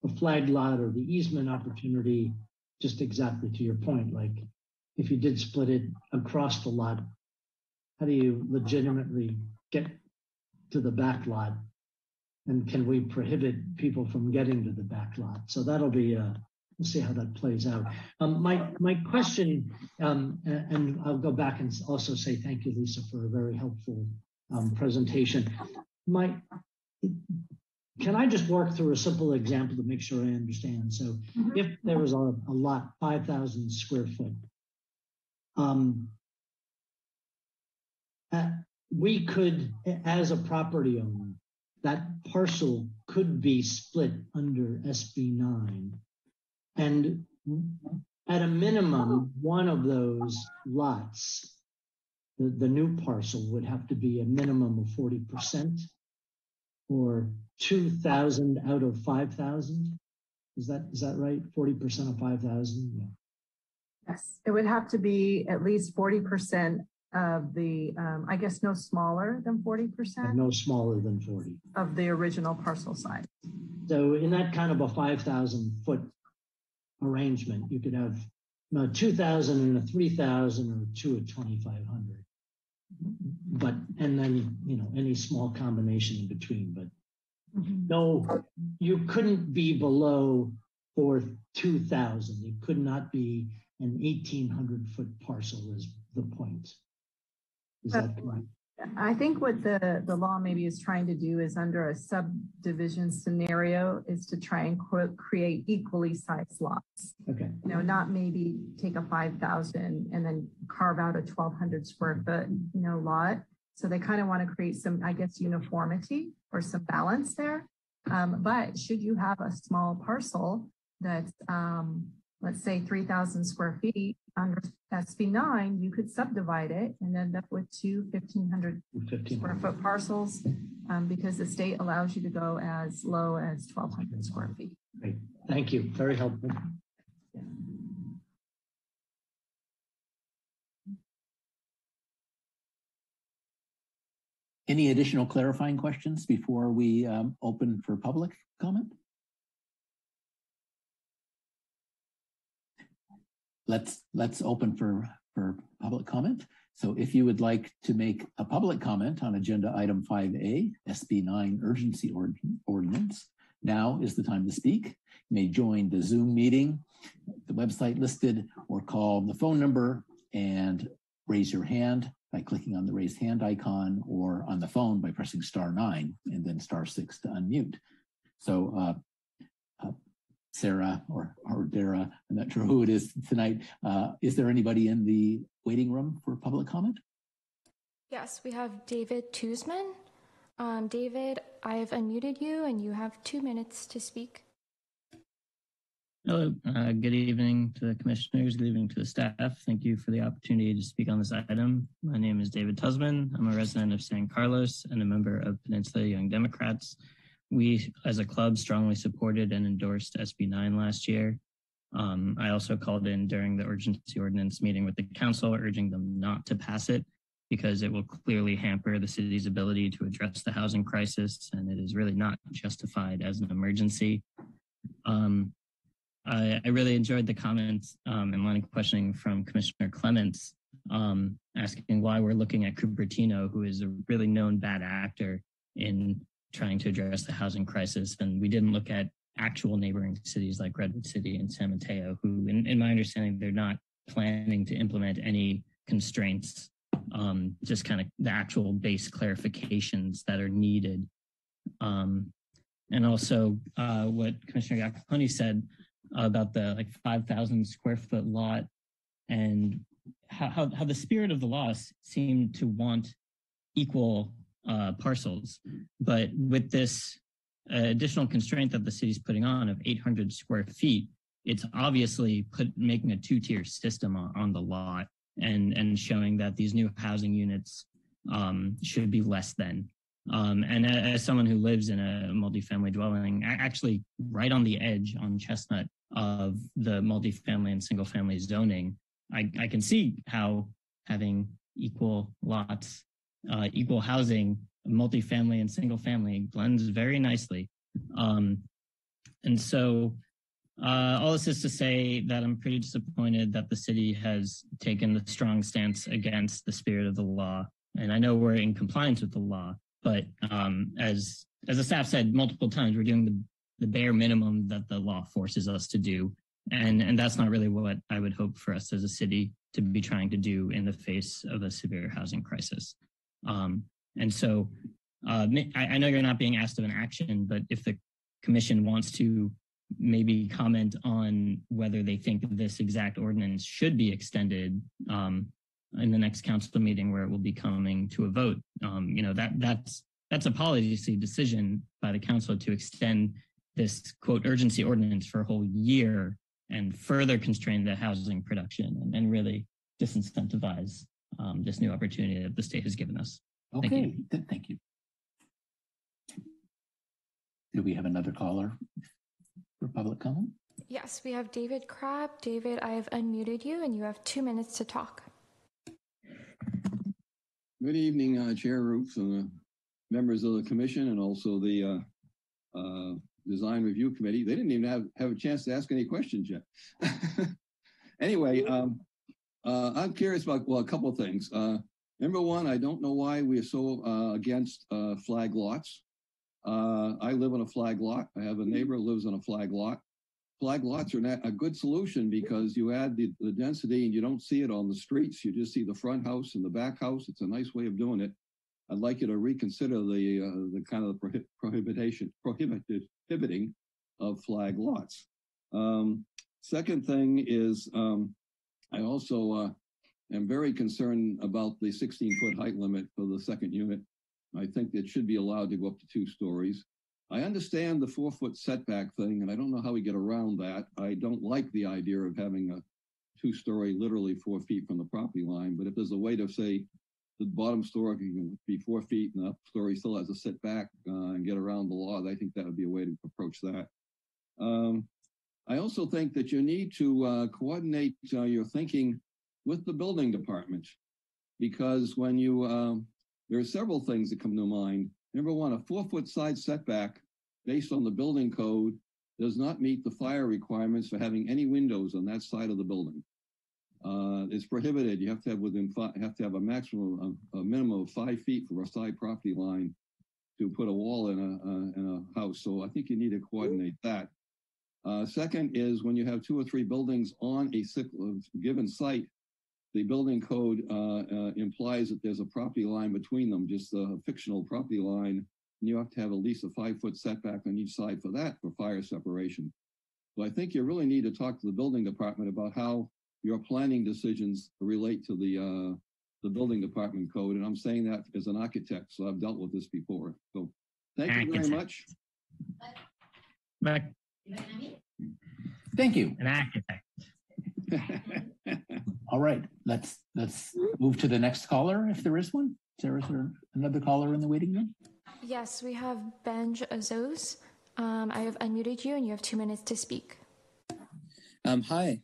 the flag lot or the easement opportunity. Just exactly to your point, like if you did split it across the lot, how do you legitimately get to the back lot? And can we prohibit people from getting to the back lot? So that'll be, we'll see how that plays out. My question, and I'll go back and also say thank you, Lisa, for a very helpful presentation. Can I just walk through a simple example to make sure I understand? So if there was a lot, 5,000 square foot, we could, as a property owner, that parcel could be split under SB 9. And at a minimum, one of those lots, the new parcel would have to be a minimum of 40% or 2,000 out of 5,000. Is that right? 40% of 5,000? Yeah. Yes, it would have to be at least 40% of the, I guess no smaller than 40%. And no smaller than 40. Of the original parcel size. So in that kind of a 5,000 foot arrangement, you could have 2,000 and a 3,000 or 2 at 2,500. But, and then, any small combination in between, but no, you couldn't be below or 2,000. It could not be an 1,800-foot parcel is the point. Is that correct? I think what the law maybe is trying to do is under a subdivision scenario is to try and create equally sized lots. Okay. You know, not maybe take a 5,000 and then carve out a 1,200 square foot, you know, lot. So they kind of want to create some, I guess, uniformity or some balance there. But should you have a small parcel that's, let's say 3,000 square feet under SB9, you could subdivide it and end up with two 1,500 square foot parcels because the state allows you to go as low as 1,200 square feet. Great. Thank you. Very helpful. Yeah. Any additional clarifying questions before we open for public comment? Let's open for public comment. So if you would like to make a public comment on agenda item 5A, SB9 urgency ordinance, now is the time to speak. You may join the Zoom meeting, the website listed, or call the phone number and raise your hand by clicking on the raised hand icon, or on the phone by pressing *9 and then *6 to unmute. So Sarah or Dara, I'm not sure who it is tonight. Is there anybody in the waiting room for public comment? Yes, we have David Tuzman. David, I have unmuted you and you have 2 minutes to speak. Hello, good evening to the commissioners, good evening to the staff. Thank you for the opportunity to speak on this item. My name is David Tuzman. I'm a resident of San Carlos and a member of Peninsula Young Democrats. We, as a club, strongly supported and endorsed SB9 last year. I also called in during the urgency ordinance meeting with the council, urging them not to pass it because it will clearly hamper the city's ability to address the housing crisis, and it is really not justified as an emergency. I really enjoyed the comments and line of questioning from Commissioner Clements, asking why we're looking at Cupertino, who is a really known bad actor in trying to address the housing crisis. And we didn't look at actual neighboring cities like Redwood City and San Mateo, who, in my understanding, they're not planning to implement any constraints, just kind of the actual base clarifications that are needed. And also what Commissioner Iacoponi said about the 5,000 square foot lot and how the spirit of the law seemed to want equal parcels. But with this additional constraint that the city's putting on of 800 square feet, it's obviously making a two-tier system on the lot and showing that these new housing units should be less than. And as someone who lives in a multifamily dwelling, actually right on the edge on Chestnut of the multifamily and single family zoning, I can see how having equal lots, equal housing, multifamily and single family blends very nicely. And so all this is to say that I'm pretty disappointed that the city has taken the strong stance against the spirit of the law. And I know we're in compliance with the law, but as the staff said multiple times, we're doing the bare minimum that the law forces us to do. And that's not really what I would hope for us as a city to be trying to do in the face of a severe housing crisis. And so I know you're not being asked of an action, but if the commission wants to maybe comment on whether they think this exact ordinance should be extended in the next council meeting where it will be coming to a vote, that's a policy decision by the council to extend this quote urgency ordinance for a whole year and further constrain the housing production and really disincentivize this new opportunity that the state has given us. Okay, thank you. Do we have another caller for public comment? Yes, we have David Crabb. David, I have unmuted you and you have 2 minutes to talk. Good evening, Chair Roops and members of the commission and also the Design Review Committee. They didn't even have a chance to ask any questions yet. Anyway, I'm curious about, a couple of things. Number one, I don't know why we are so against flag lots. I live on a flag lot. I have a neighbor who lives on a flag lot. flag lots are a good solution because you add the density and you don't see it on the streets. You just see the front house and the back house. It's a nice way of doing it. I'd like you to reconsider the kind of prohibiting of flag lots. Second thing is I also am very concerned about the 16-foot height limit for the second unit. I think it should be allowed to go up to 2 stories. I understand the 4-foot setback thing, and I don't know how we get around that. I don't like the idea of having a 2-story literally 4 feet from the property line, but if there's a way to say the bottom story can be 4 feet and the up story still has a setback and get around the law, I think that would be a way to approach that. I also think that you need to coordinate your thinking with the building department, because when you, there are several things that come to mind. Number one, a 4-foot side setback based on the building code does not meet the fire requirements for having any windows on that side of the building. It's prohibited. You have to have a maximum, a minimum of 5 feet for a side property line to put a wall in a house. So I think you need to coordinate that. Second is when you have 2 or 3 buildings on a given site, the building code implies that there's a property line between them, just a fictional property line, and you have to have at least a 5-foot setback on each side for that for fire separation. So I think you really need to talk to the building department about how your planning decisions relate to the building department code. And I'm saying that as an architect, so I've dealt with this before. So thank you very much. Thank you. An architect. All right, let's move to the next caller, if there is one. Is there another caller in the waiting room? Yes, we have Benj Azos. I have unmuted you and you have 2 minutes to speak. Hi.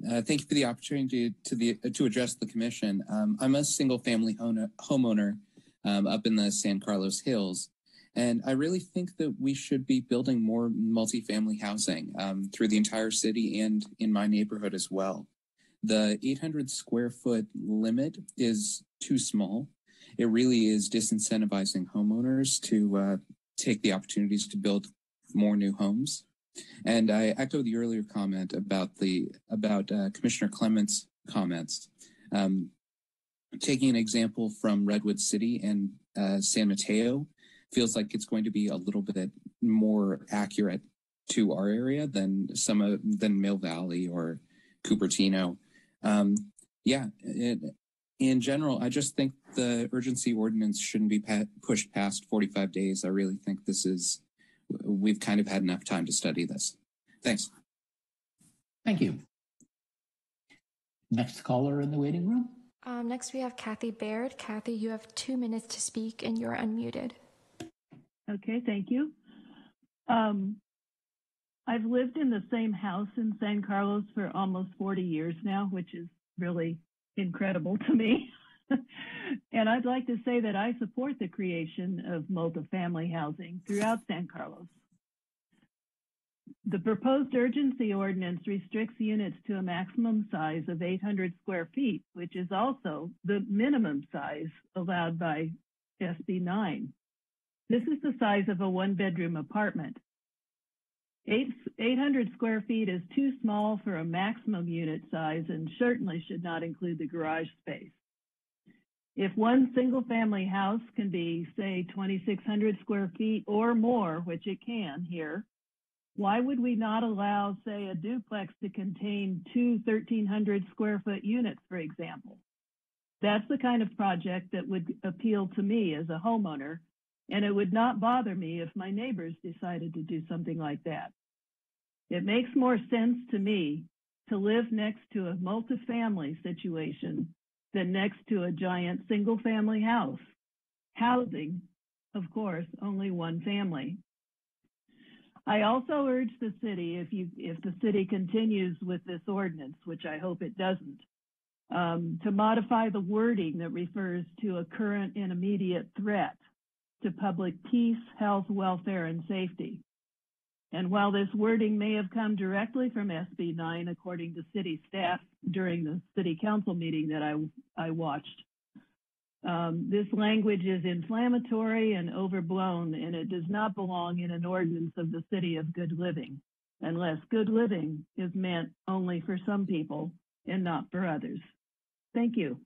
Thank you for the opportunity to address the commission. I'm a single-family homeowner up in the San Carlos Hills, and I really think that we should be building more multifamily housing through the entire city and in my neighborhood as well. The 800 square foot limit is too small. It really is disincentivizing homeowners to take the opportunities to build more new homes. And I echo the earlier comment about Commissioner Clement's comments. Taking an example from Redwood City and San Mateo feels like it's going to be a little bit more accurate to our area than Mill Valley or Cupertino. In general, I just think the urgency ordinance shouldn't be pushed past 45 days. I really think we've kind of had enough time to study this. Thanks. Thank you. Next caller in the waiting room. Next we have Kathy Baird. Kathy, you have 2 minutes to speak and you're unmuted. Okay, thank you. I've lived in the same house in San Carlos for almost 40 years now, which is really incredible to me. And I'd like to say that I support the creation of multifamily housing throughout San Carlos. The proposed urgency ordinance restricts units to a maximum size of 800 square feet, which is also the minimum size allowed by SB 9. This is the size of a 1-bedroom apartment. 800 square feet is too small for a maximum unit size and certainly should not include the garage space. If one single-family house can be, say, 2,600 square feet or more, which it can here, why would we not allow, say, a duplex to contain 2 1,300 square foot units, for example? That's the kind of project that would appeal to me as a homeowner, and it would not bother me if my neighbors decided to do something like that. It makes more sense to me to live next to a multifamily situation than next to a giant single-family house. Housing, of course, only one family. I also urge the city, if the city continues with this ordinance, which I hope it doesn't, to modify the wording that refers to a current and immediate threat to public peace, health, welfare, and safety. And while this wording may have come directly from SB 9, according to city staff during the city council meeting that I watched, this language is inflammatory and overblown, and it does not belong in an ordinance of the City of Good Living. unless good living is meant only for some people and not for others. Thank you.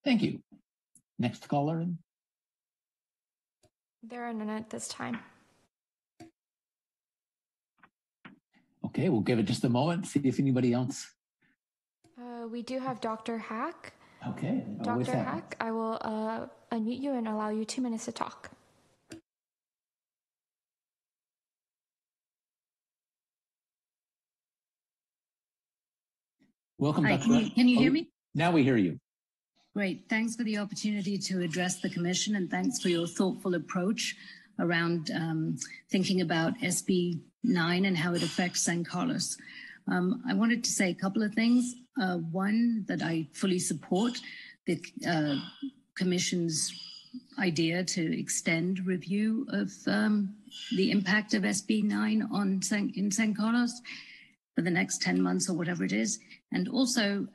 Thank you. Next caller. There are none at this time. Okay, we'll give it just a moment, see if anybody else. We do have Dr. Hack. Okay. Dr. Hack, I will unmute you and allow you 2 minutes to talk. Welcome, Hi, Dr. can you hear me? Now we hear you. Great. Thanks for the opportunity to address the Commission, and thanks for your thoughtful approach around thinking about SB 9 and how it affects San Carlos. I wanted to say a couple of things. One, that I fully support the Commission's idea to extend review of the impact of SB 9 in San Carlos for the next 10 months or whatever it is. And also,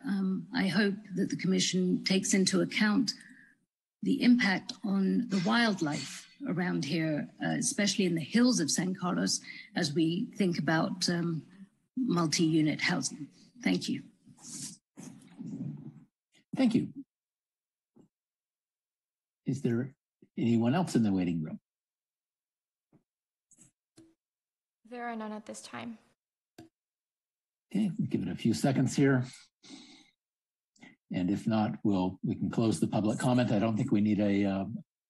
I hope that the Commission takes into account the impact on the wildlife around here, especially in the hills of San Carlos, as we think about multi-unit housing. Thank you. Thank you. Is there anyone else in the waiting room? There are none at this time. Okay, we'll give it a few seconds here. And if not, we can close the public comment. I don't think we need a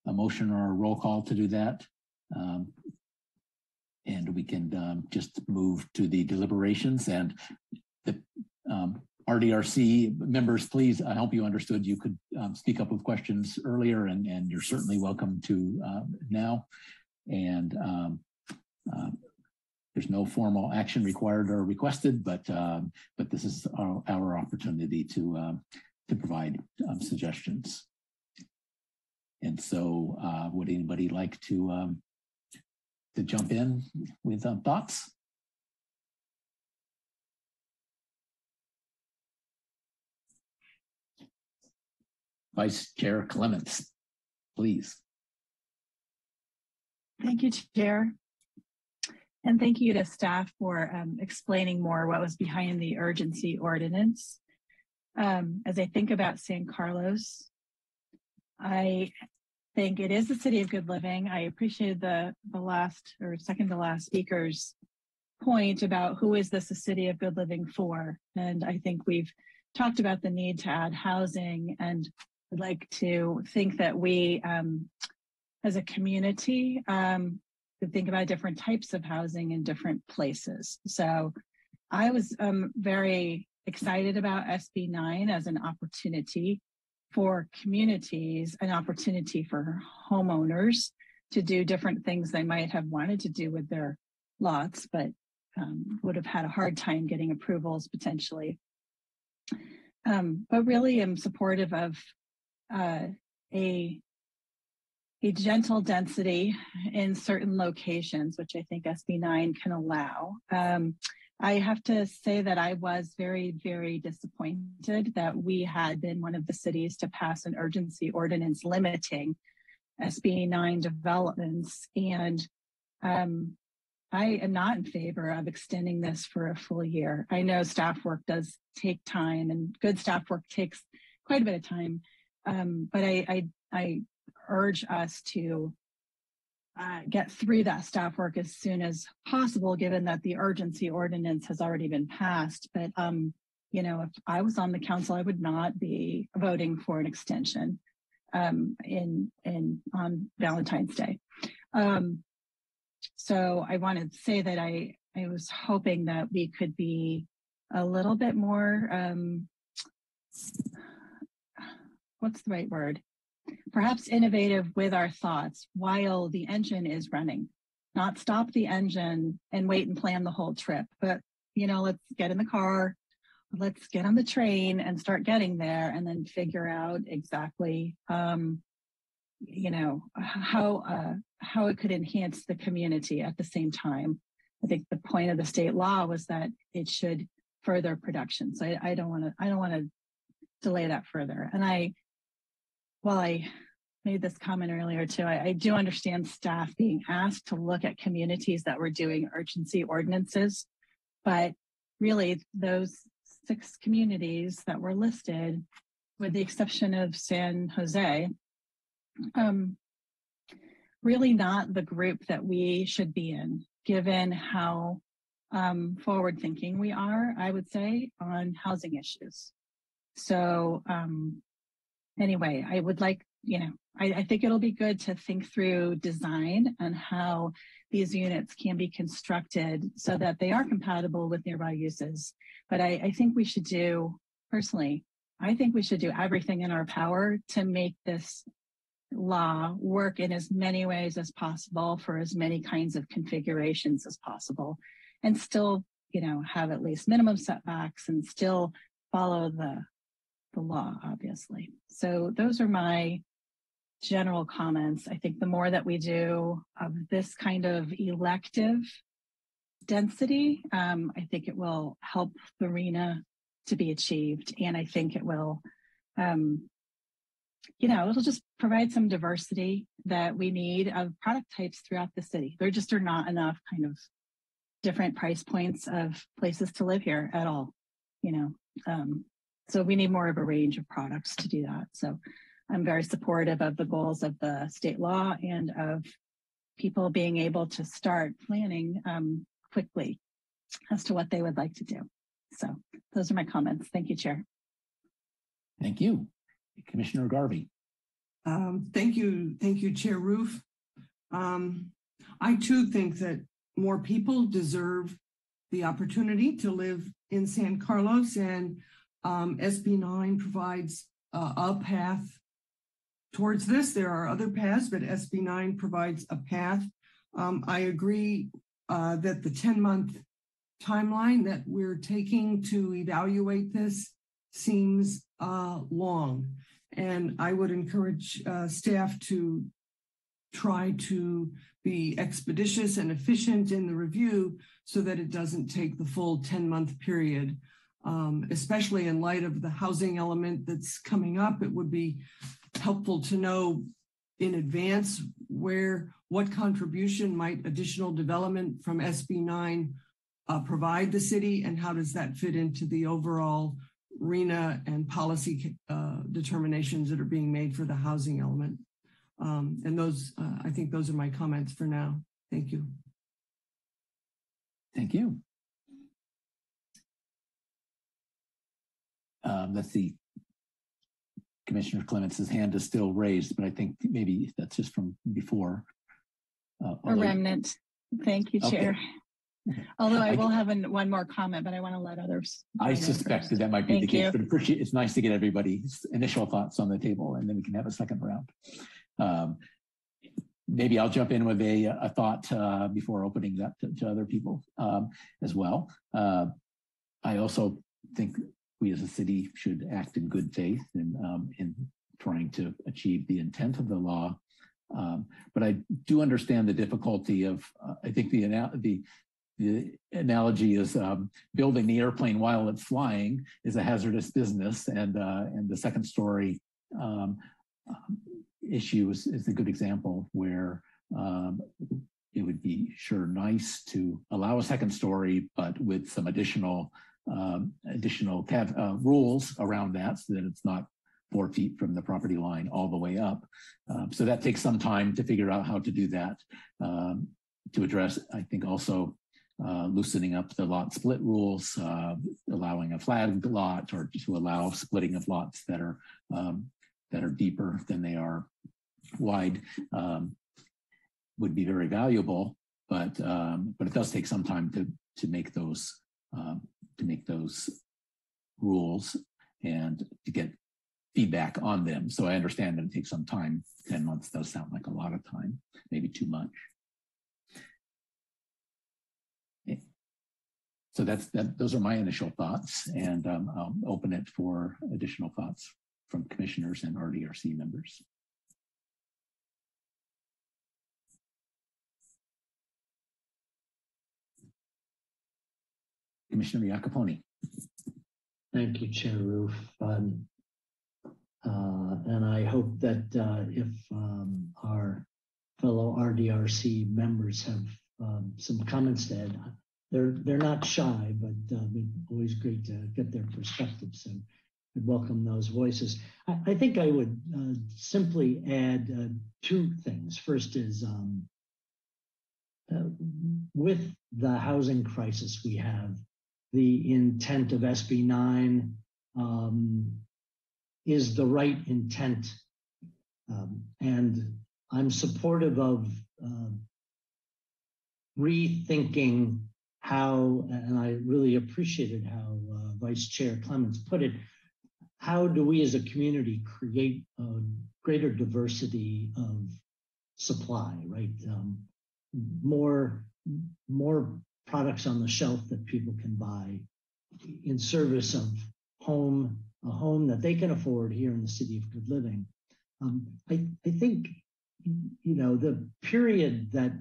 motion or a roll call to do that. And we can just move to the deliberations. And the RDRC members, please, I hope you understood you could speak up with questions earlier, and you're certainly welcome to now. And there's no formal action required or requested, but this is our opportunity to provide suggestions. And so, would anybody like to jump in with thoughts? Vice Chair Clements, please. Thank you, Chair. And thank you to staff for explaining more what was behind the urgency ordinance. As I think about San Carlos, I think it is the city of good living. I appreciated the last or second to last speaker's point about who is this a city of good living for. And I think we've talked about the need to add housing, and I'd like to think that we as a community could think about different types of housing in different places. So I was very excited about SB 9 as an opportunity for communities, an opportunity for homeowners to do different things they might have wanted to do with their lots, but would have had a hard time getting approvals potentially. But really am supportive of a gentle density in certain locations, which I think SB 9 can allow. I have to say that I was very, very disappointed that we had been one of the cities to pass an urgency ordinance limiting SB 9 developments. And I am not in favor of extending this for a full year. I know staff work does take time, and good staff work takes quite a bit of time. But I urge us to get through that staff work as soon as possible, given that the urgency ordinance has already been passed. But, you know, if I was on the council, I would not be voting for an extension on Valentine's Day. So I wanted to say that I was hoping that we could be a little bit more, what's the right word? Perhaps innovative with our thoughts while the engine is running. Not stop the engine and wait and plan the whole trip, but, you know, let's get in the car, let's get on the train and start getting there, and then figure out exactly, you know, how it could enhance the community at the same time. I think the point of the state law was that it should further production. So I don't want to delay that further. And while I made this comment earlier too. I do understand staff being asked to look at communities that were doing urgency ordinances, but really those 6 communities that were listed, with the exception of San Jose, really not the group that we should be in, given how forward thinking we are, I would say, on housing issues. So anyway, I would like, I think it'll be good to think through design and how these units can be constructed so that they are compatible with nearby uses. But I think we should do, personally, I think we should do everything in our power to make this law work in as many ways as possible for as many kinds of configurations as possible, and still, have at least minimum setbacks and still follow the law, obviously. So those are my general comments. I think the more that we do of this kind of elective density, I think it will help the RHNA to be achieved. And I think it will, it'll just provide some diversity that we need of product types throughout the city. There just are not enough kind of different price points of places to live here at all, so we need more of a range of products to do that. So I'm very supportive of the goals of the state law and of people being able to start planning quickly as to what they would like to do. So those are my comments. Thank you, Chair. Thank you. Commissioner Garvey. Thank you, Chair Roof. I too think that more people deserve the opportunity to live in San Carlos, and SB 9 provides a path towards this. There are other paths, but SB 9 provides a path. I agree that the 10-month timeline that we're taking to evaluate this seems long. And I would encourage staff to try to be expeditious and efficient in the review so that it doesn't take the full 10-month period, especially in light of the housing element that's coming up. It would be helpful to know in advance what contribution might additional development from SB 9 provide the city, and how does that fit into the overall RHNA and policy determinations that are being made for the housing element. And those, I think those are my comments for now. Thank you. Thank you. Let's see. Commissioner Clements' hand is still raised, but I think maybe that's just from before. A remnant. Thank you, Chair. Okay. Although I will have one more comment, but I want to let others. I suspected that might be the case, but it's nice to get everybody's initial thoughts on the table, and then we can have a second round. Maybe I'll jump in with a thought before opening that to other people as well. I also think we as a city should act in good faith in trying to achieve the intent of the law. But I do understand the difficulty of, I think the analogy is building the airplane while it's flying is a hazardous business, and the second story issue is a good example where it would be sure nice to allow a second story, but with some additional rules around that so that it's not 4 feet from the property line all the way up. So that takes some time to figure out how to do that. To address, I think also loosening up the lot split rules, allowing a flagged lot, or to allow splitting of lots that are deeper than they are wide would be very valuable. But it does take some time to make those rules and to get feedback on them. So I understand that it takes some time. 10 months does sound like a lot of time, maybe too much. Okay. So those are my initial thoughts, and I'll open it for additional thoughts from commissioners and RDRC members. Commissioner Iacoponi. Thank you, Chair Roof. and I hope that if our fellow RDRC members have some comments to add, they're not shy, but it's always great to get their perspectives. So I'd welcome those voices. I think I would simply add two things. First is with the housing crisis we have, the intent of SB 9 is the right intent. And I'm supportive of rethinking how, and I really appreciated how Vice Chair Clements put it, how do we as a community create a greater diversity of supply, right? More products on the shelf that people can buy in service of a home that they can afford here in the city of good living. I think, the period that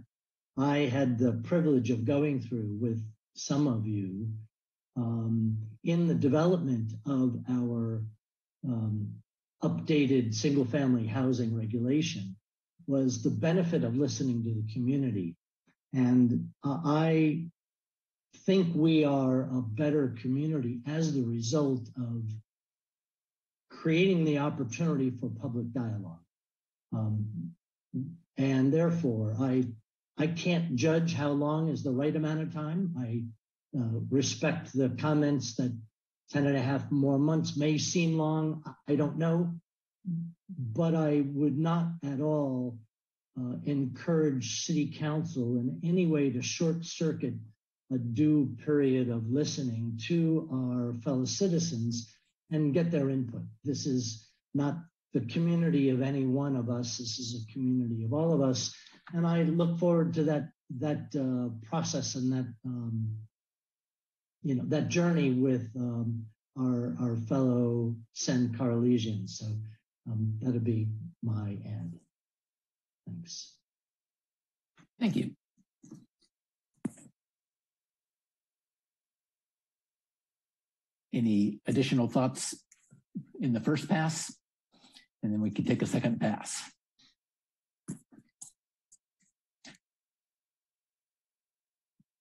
I had the privilege of going through with some of you in the development of our updated single family housing regulation was the benefit of listening to the community. And I think we are a better community as the result of creating the opportunity for public dialogue. And therefore, I can't judge how long is the right amount of time. I respect the comments that 10 and a half more months may seem long. I don't know, but I would not at all encourage City Council in any way to short circuit a due period of listening to our fellow citizens and get their input. This is not the community of any one of us. This is a community of all of us. And I look forward to that process and that, that journey with our fellow San Carlesians. So that'll be my ad. Thanks. Thank you. Any additional thoughts in the first pass? And then we can take a second pass.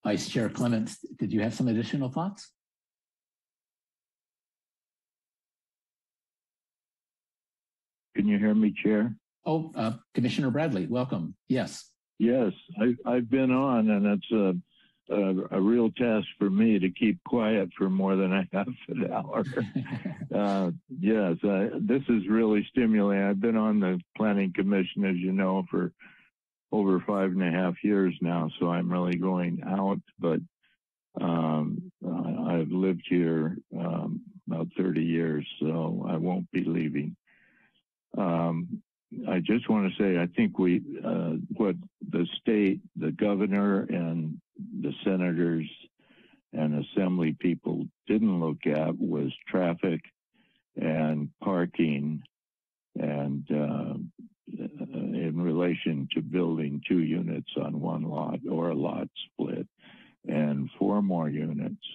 Vice Chair Clements, did you have some additional thoughts? Can you hear me, Chair? Oh, Commissioner Bradley, welcome. Yes. Yes, I've been on, and it's a real task for me to keep quiet for more than a half an hour. Yes, this is really stimulating. I've been on the Planning Commission, as you know, for over 5.5 years now, so I'm really going out, but I've lived here about 30 years, so I won't be leaving. I just want to say, I think what the state, the governor and the senators and assembly people didn't look at was traffic and parking and in relation to building 2 units on 1 lot or a lot split and 4 more units.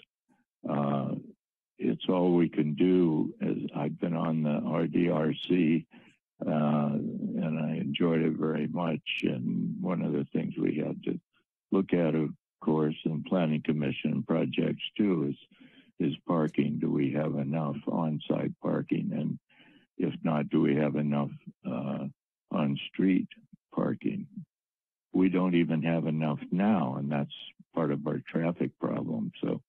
It's all we can do. As I've been on the RDRC and I enjoyed it very much. And one of the things we had to look at, of course, in Planning Commission projects too, is parking. Do we have enough on-site parking? And if not, do we have enough on-street parking? We don't even have enough now, and that's part of our traffic problem. So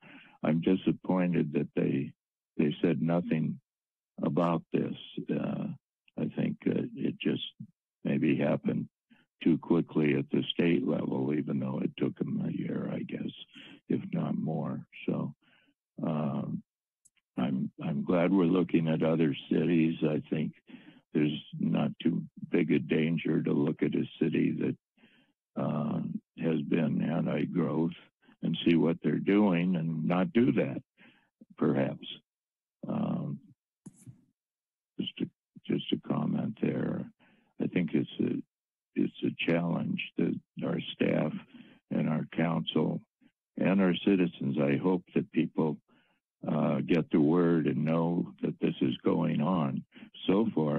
I'm disappointed that they said nothing about this. I think it just maybe happened too quickly at the state level, even though it took them a year, I guess, if not more. So I'm glad we're looking at other cities. I think there's not too big a danger to look at a city that has been anti-growth and see what they're doing and not do that, perhaps. Just a comment there. I think it's a challenge that our staff and our council and our citizens, I hope that people get the word and know that this is going on. So far,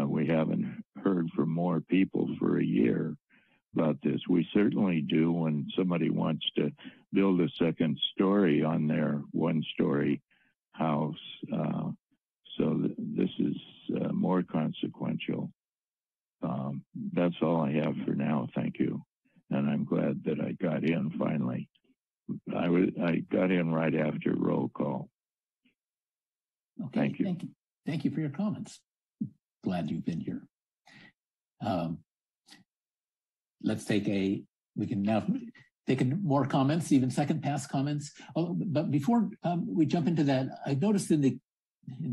we haven't heard from more people for a year about this. We certainly do when somebody wants to build a second story on their one-story house. This is more consequential. That's all I have for now. Thank you. And I'm glad that I got in finally. I got in right after roll call. Okay, thank you. Thank you for your comments. Glad you've been here. We can now take more comments, even second pass comments. Oh, but before we jump into that, I noticed in the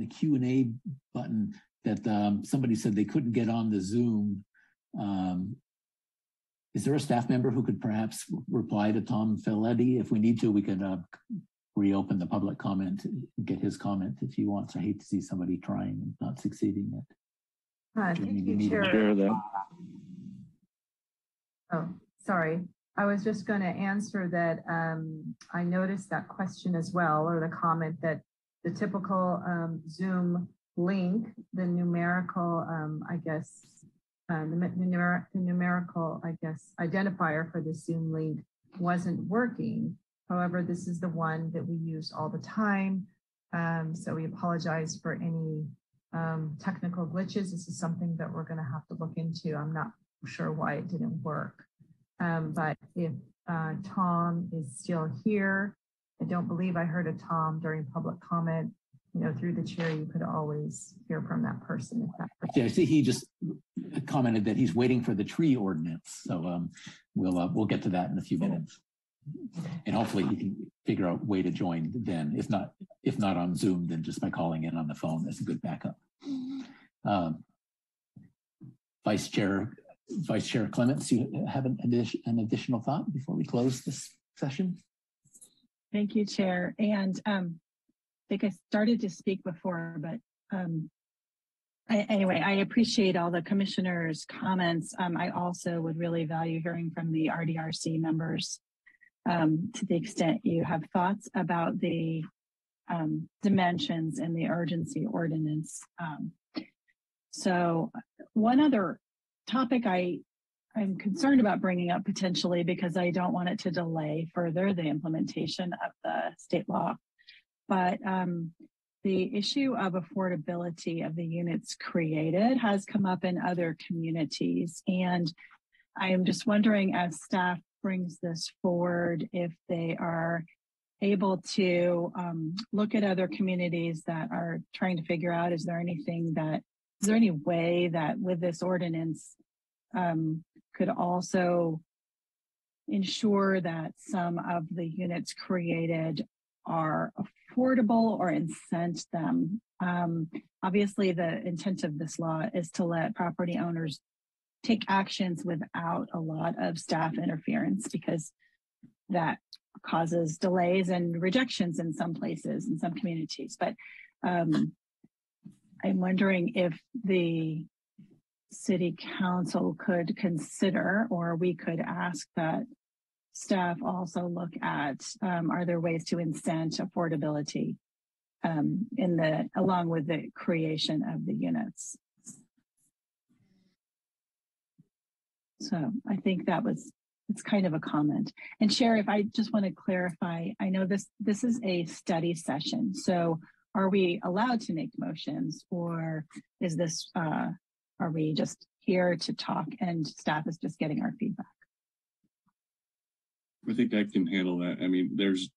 Q&A button that somebody said they couldn't get on the Zoom. Is there a staff member who could perhaps reply to Tom Felletti? If we need to, we could reopen the public comment, get his comment if he wants. I hate to see somebody trying and not succeeding at. Thank you, Chair. Share that. Oh, sorry. I was just going to answer that. I noticed that question as well, or the comment that the typical Zoom link, the numerical, numerical, identifier for the Zoom link wasn't working. However, this is the one that we use all the time. So we apologize for any technical glitches. This is something that we're going to have to look into. I'm not sure why it didn't work. But if Tom is still here, I don't believe I heard a Tom during public comment. Through the chair, you could always hear from that person. Yeah, I see he just commented that he's waiting for the tree ordinance. So we'll get to that in a few minutes. And hopefully he can figure out a way to join then. If not on Zoom, then just by calling in on the phone. That's a good backup. Vice Chair Clements, you have an additional thought before we close this session? Thank you, Chair. And I think I started to speak before, but anyway, I appreciate all the commissioners' comments. I also would really value hearing from the RDRC members to the extent you have thoughts about the dimensions in the urgency ordinance. So one other topic I'm concerned about bringing up potentially, because I don't want it to delay further the implementation of the state law, but the issue of affordability of the units created has come up in other communities. And I am just wondering, as staff brings this forward, if they are able to look at other communities that are trying to figure out, is there any way that with this ordinance could also ensure that some of the units created are affordable or incent them? Obviously, the intent of this law is to let property owners take actions without a lot of staff interference, because that causes delays and rejections in some places, in some communities. But I'm wondering if the City Council could consider, or we could ask that staff also look at, are there ways to incent affordability along with the creation of the units? So I think it's kind of a comment. And Sheriff, I just want to clarify, I know this is a study session. So are we allowed to make motions, or is this, are we just here to talk and staff is just getting our feedback? I think I can handle that. I mean, this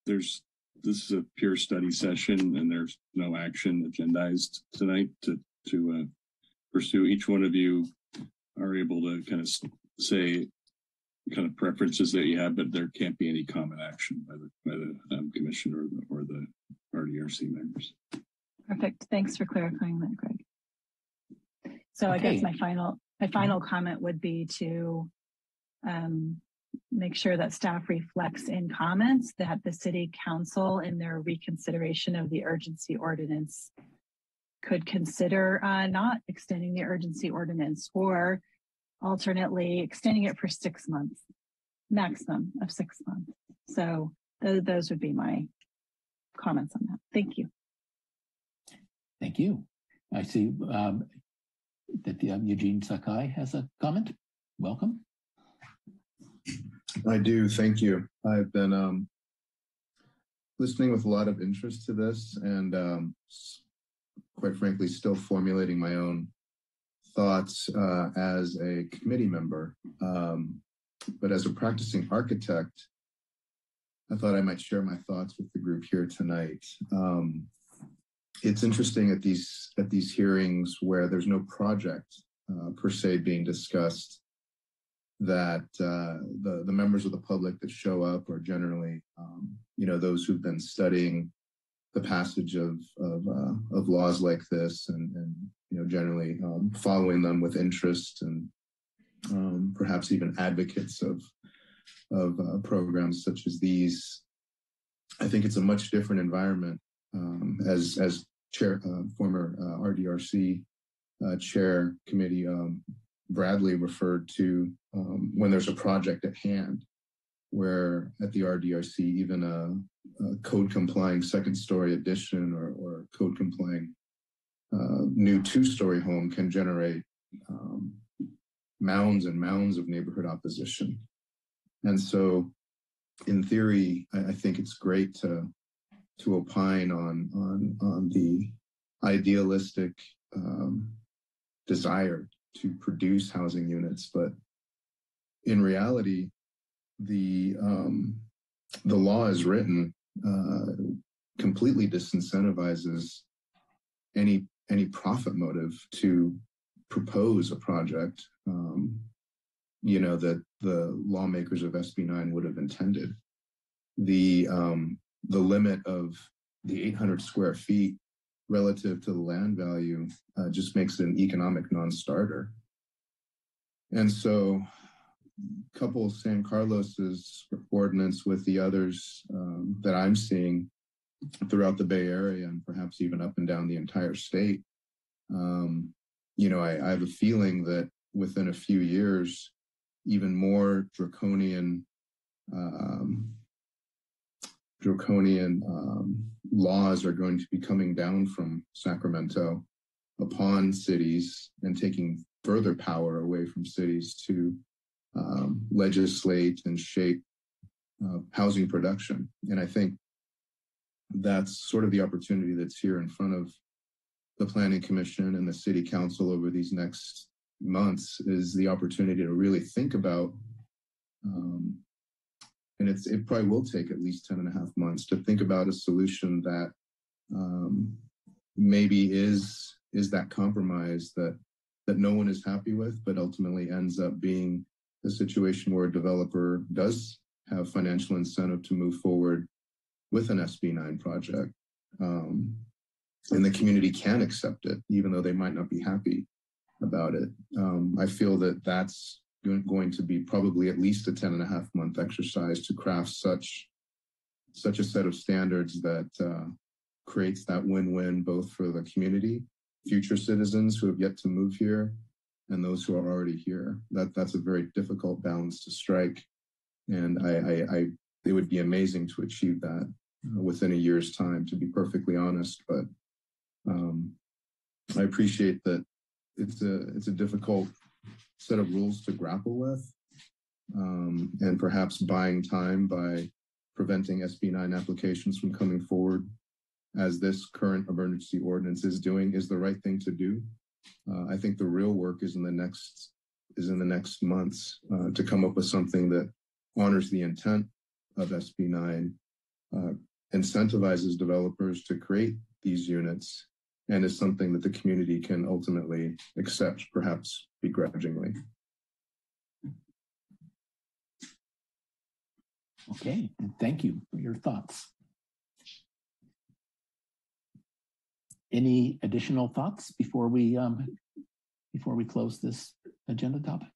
is a pure study session, and there's no action agendized tonight to pursue. Each one of you are able to kind of say kind of preferences that you have, but there can't be any common action by the commissioner or the RDRC members. Perfect. Thanks for clarifying that, Greg. So Okay. I guess my final comment would be to make sure that staff reflects in comments that the City Council, in their reconsideration of the urgency ordinance, could consider not extending the urgency ordinance, or alternately extending it for 6 months, maximum of 6 months. So those would be my comments on that. Thank you. Thank you. I see that Eugene Sakai has a comment. Welcome. I do. Thank you. I've been listening with a lot of interest to this and quite frankly, still formulating my own thoughts as a committee member. But as a practicing architect, I thought I might share my thoughts with the group here tonight. It's interesting at these hearings where there's no project per se being discussed, that the members of the public that show up are generally, those who've been studying the passage of laws like this and generally following them with interest and perhaps even advocates of programs such as these. I think it's a much different environment as chair, former RDRC chair committee Bradley referred to, when there's a project at hand, where at the RDRC, even a code-complying second-story addition or code-complying new two-story home can generate mounds and mounds of neighborhood opposition. And so, in theory, I think it's great to opine on the idealistic desire to produce housing units, but in reality, the law as written completely disincentivizes any profit motive to propose a project that the lawmakers of SB 9 would have intended. The limit of the 800 square feet relative to the land value just makes it an economic non-starter. And so couple San Carlos's ordinance with the others that I'm seeing throughout the Bay Area and perhaps even up and down the entire state, I have a feeling that within a few years, even more draconian laws are going to be coming down from Sacramento upon cities and taking further power away from cities to legislate and shape housing production. And I think that's sort of the opportunity that's here in front of the Planning Commission and the City Council over these next months, is the opportunity to really think about, and it probably will take at least 10.5 months to think about a solution that maybe is that compromise that no one is happy with, but ultimately ends up being a situation where a developer does have financial incentive to move forward with an SB 9 project. And the community can accept it, even though they might not be happy about it. I feel that that's going to be probably at least a 10.5-month exercise to craft such a set of standards that creates that win-win both for the community, future citizens who have yet to move here, and those who are already here. That's a very difficult balance to strike. And it would be amazing to achieve that within a year's time, to be perfectly honest. But I appreciate that it's a difficult set of rules to grapple with, and perhaps buying time by preventing SB 9 applications from coming forward, as this current emergency ordinance is doing, is the right thing to do. I think the real work is in the next months to come up with something that honors the intent of SB 9, incentivizes developers to create these units, and is something that the community can ultimately accept, perhaps begrudgingly. Okay, thank you for your thoughts. Any additional thoughts before we close this agenda topic?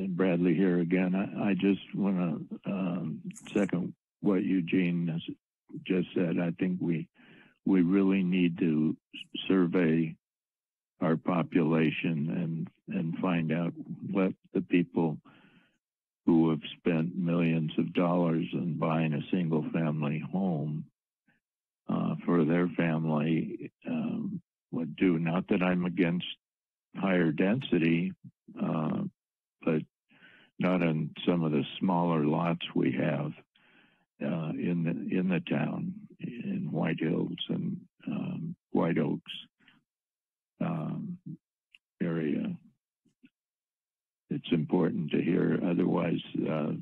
Bradley here again. I just want to second what Eugene has just said. I think we really need to survey our population and find out what the people who have spent millions of dollars on buying a single family home their family would do. Not that I'm against higher density, but not on some of the smaller lots we have in the town, in White Hills and White Oaks area. It's important to hear, otherwise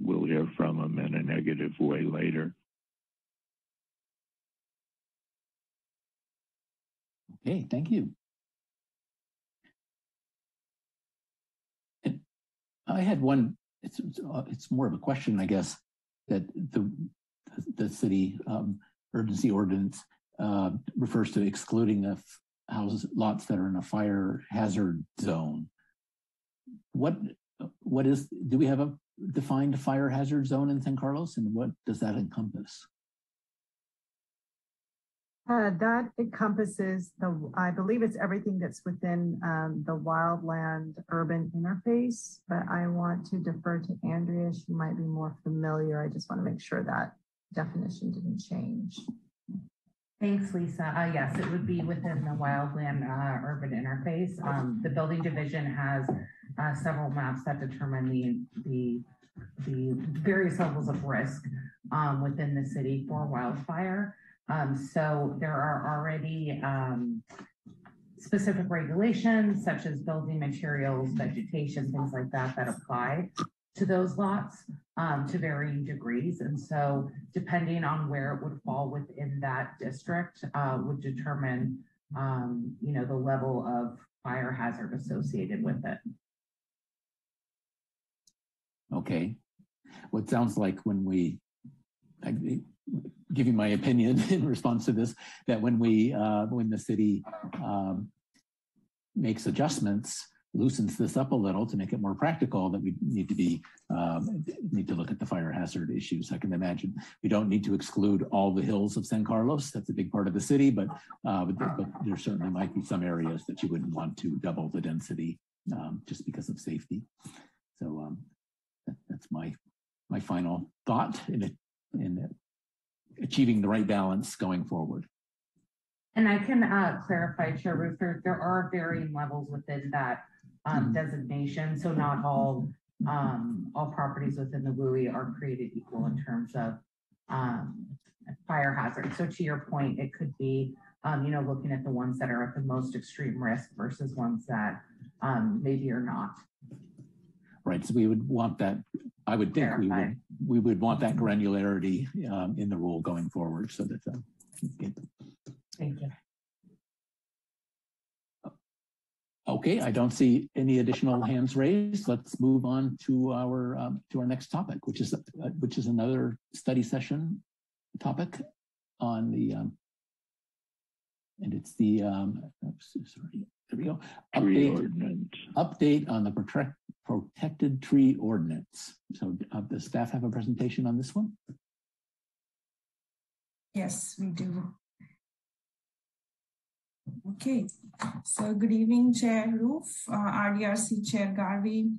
we'll hear from them in a negative way later. Okay, thank you. And I had one, it's more of a question, I guess, that the city urgency ordinance refers to excluding the houses, lots that are in a fire hazard zone. What is, do we have a defined fire hazard zone in San Carlos, and what does that encompass? That encompasses I believe it's everything that's within the wildland urban interface, but I want to defer to Andrea. She might be more familiar. I just want to make sure that definition didn't change. Thanks, Lisa. Yes, it would be within the wildland urban interface. The building division has several maps that determine the various levels of risk within the city for wildfire. So there are already specific regulations such as building materials, vegetation, things like that, that apply to those lots to varying degrees. And so depending on where it would fall within that district would determine, the level of fire hazard associated with it. Okay. Well, it sounds like when we, give you my opinion in response to this, that when the city makes adjustments, loosens this up a little to make it more practical, that we need to look at the fire hazard issues. I can imagine we don't need to exclude all the hills of San Carlos. That's a big part of the city, but there certainly might be some areas that you wouldn't want to double the density just because of safety. So that's my final thought in achieving the right balance going forward. And I can clarify, Chair Ruther, there are varying levels within that designation. So not all properties within the WUI are created equal in terms of fire hazard. So to your point, it could be, looking at the ones that are at the most extreme risk versus ones that maybe are not. Right. So we would want that. I would think we would want that granularity in the rule going forward, so that. Thank you. Okay, I don't see any additional hands raised. Let's move on to our next topic, which is another study session topic on the and it's the sorry, there we go. Update on the protected tree ordinance. So does staff have a presentation on this one? Yes, we do. Okay, so good evening, Chair Roof, RDRC Chair Garvey,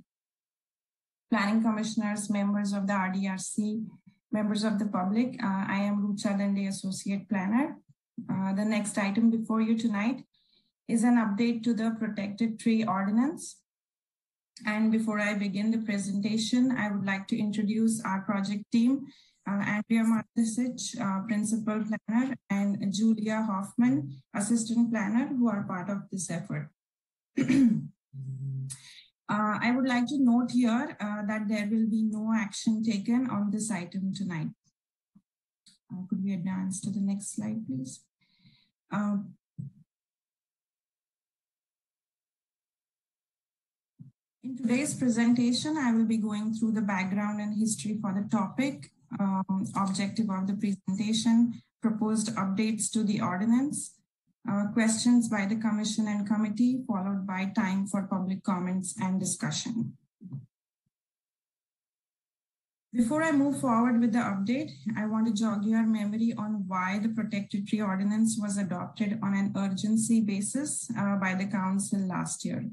Planning Commissioners, members of the RDRC, members of the public. I am Rucha Dande, Associate Planner. The next item before you tonight is an update to the Protected Tree Ordinance. And before I begin the presentation, I would like to introduce our project team, Andrea Martisic, Principal Planner, and Julia Hoffman, Assistant Planner, who are part of this effort. I would like to note here that there will be no action taken on this item tonight. Could we advance to the next slide, please? In today's presentation, I will be going through the background and history for the topic, objective of the presentation, proposed updates to the ordinance, questions by the Commission and Committee, followed by time for public comments and discussion. Before I move forward with the update, I want to jog your memory on why the Protected Tree Ordinance was adopted on an urgency basis by the Council last year.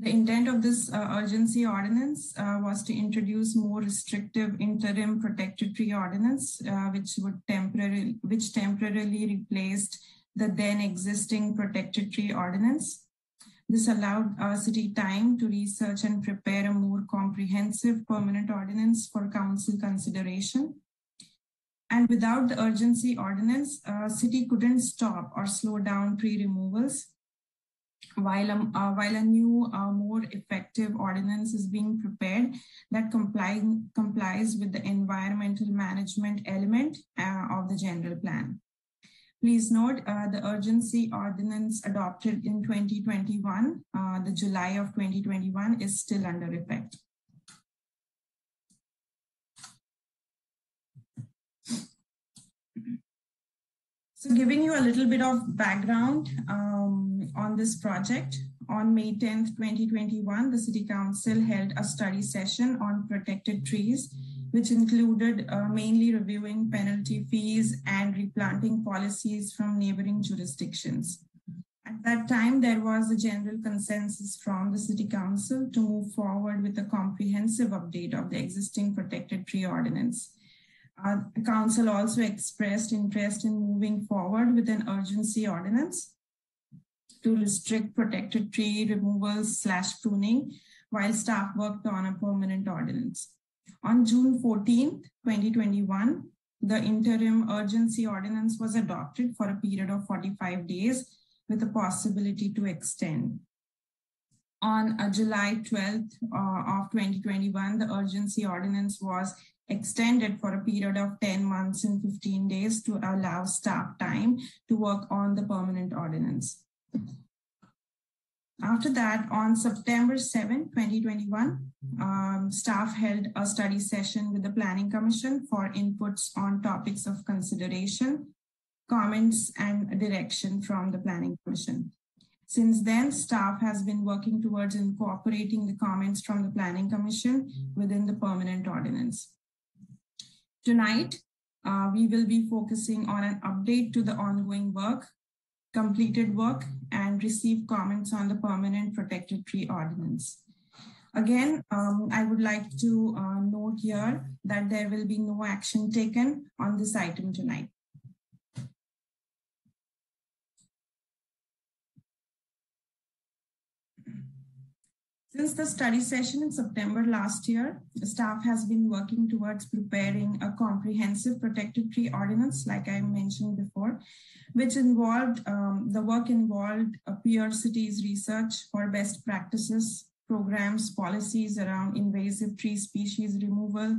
The intent of this urgency ordinance was to introduce more restrictive interim protected tree ordinance, which temporarily replaced the then existing protected tree ordinance. This allowed city time to research and prepare a more comprehensive permanent ordinance for council consideration. And without the urgency ordinance, city couldn't stop or slow down tree removals. While a new, more effective ordinance is being prepared that complies with the environmental management element of the general plan. Please note the urgency ordinance adopted in 2021, the July of 2021, is still under effect. So giving you a little bit of background on this project, on May 10th, 2021, the City Council held a study session on protected trees, which included mainly reviewing penalty fees and replanting policies from neighboring jurisdictions. At that time, there was a general consensus from the City Council to move forward with a comprehensive update of the existing protected tree ordinance. The council also expressed interest in moving forward with an urgency ordinance to restrict protected tree removals / pruning while staff worked on a permanent ordinance. On June 14th, 2021, the interim urgency ordinance was adopted for a period of 45 days with a possibility to extend. On July 12th of 2021, the urgency ordinance was extended for a period of 10 months and 15 days to allow staff time to work on the permanent ordinance. After that, on September 7, 2021, staff held a study session with the Planning Commission for inputs on topics of consideration, comments, and direction from the Planning Commission. Since then, staff has been working towards incorporating the comments from the Planning Commission within the permanent ordinance. Tonight, we will be focusing on an update to the ongoing work, completed work, and received comments on the permanent protected tree ordinance. Again, I would like to note here that there will be no action taken on this item tonight. Since the study session in September last year, the staff has been working towards preparing a comprehensive protected tree ordinance, like I mentioned before, which involved, the work involved peer cities research for best practices, programs, policies around invasive tree species removal,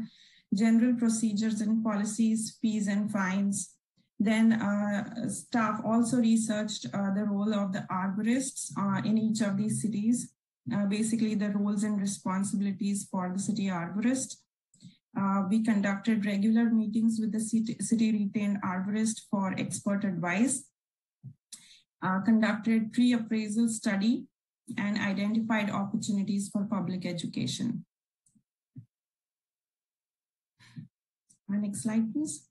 general procedures and policies, fees and fines. Then staff also researched the role of the arborists in each of these cities. Basically the roles and responsibilities for the city arborist. We conducted regular meetings with the city retained arborist for expert advice, conducted tree appraisal study, and identified opportunities for public education. Next slide, please.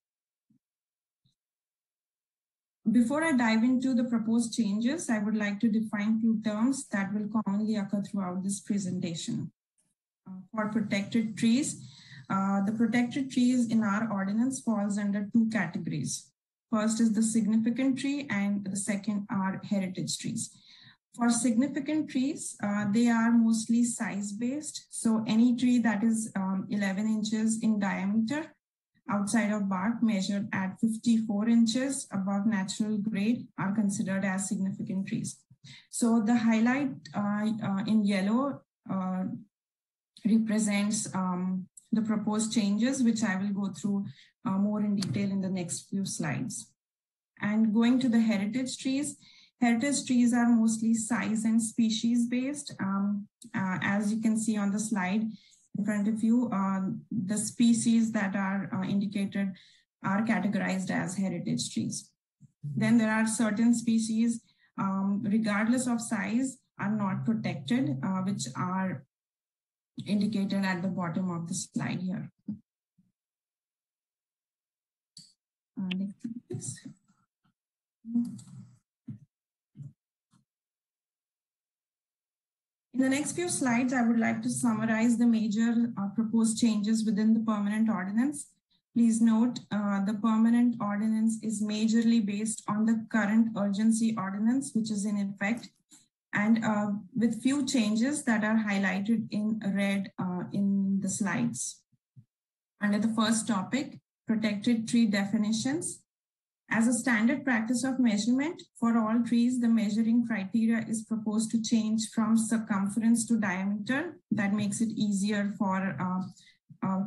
Before I dive into the proposed changes, I would like to define few terms that will commonly occur throughout this presentation. For protected trees, the protected trees in our ordinance falls under two categories. First is the significant tree and the second are heritage trees. For significant trees, they are mostly size-based. So any tree that is 11 inches in diameter outside of bark measured at 54 inches above natural grade are considered as significant trees. So the highlight in yellow represents the proposed changes, which I will go through more in detail in the next few slides. And going to the heritage trees are mostly size and species based. As you can see on the slide in front of you, the species that are indicated are categorized as heritage trees. Then there are certain species, regardless of size, are not protected, which are indicated at the bottom of the slide here. Next, please. In In the next few slides, I would like to summarize the major proposed changes within the permanent ordinance. Please note the permanent ordinance is majorly based on the current urgency ordinance, which is in effect, and with few changes that are highlighted in red in the slides. Under the first topic, protected tree definitions. As a standard practice of measurement for all trees, the measuring criteria is proposed to change from circumference to diameter. That makes it easier for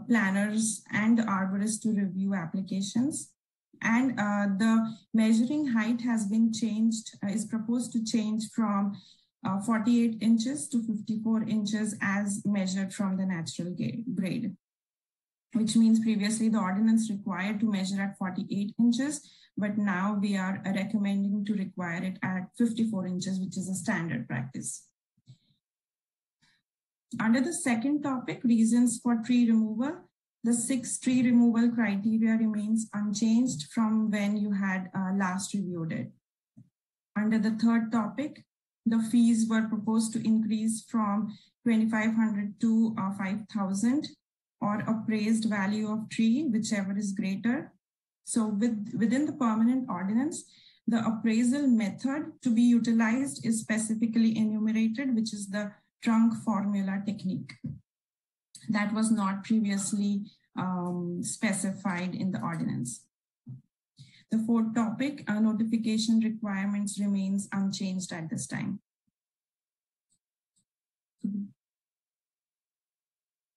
planners and arborists to review applications. And the measuring height has been changed, is proposed to change from 48 inches to 54 inches as measured from the natural grade, which means previously the ordinance required to measure at 48 inches, but now we are recommending to require it at 54 inches, which is a standard practice. Under the second topic, reasons for tree removal, the 6 tree removal criteria remains unchanged from when you had last reviewed it. Under the third topic, the fees were proposed to increase from 2,500 to 5,000 or appraised value of tree, whichever is greater. So within the permanent ordinance, the appraisal method to be utilized is specifically enumerated, which is the trunk formula technique. That was not previously specified in the ordinance. The fourth topic, notification requirements remains unchanged at this time.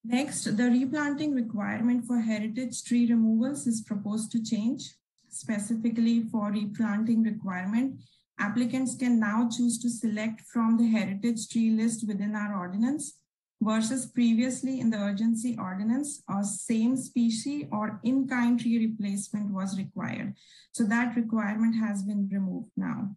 Next, the replanting requirement for heritage tree removals is proposed to change. Specifically for replanting requirement, applicants can now choose to select from the heritage tree list within our ordinance versus previously in the urgency ordinance, a same species or in-kind tree replacement was required. So that requirement has been removed now.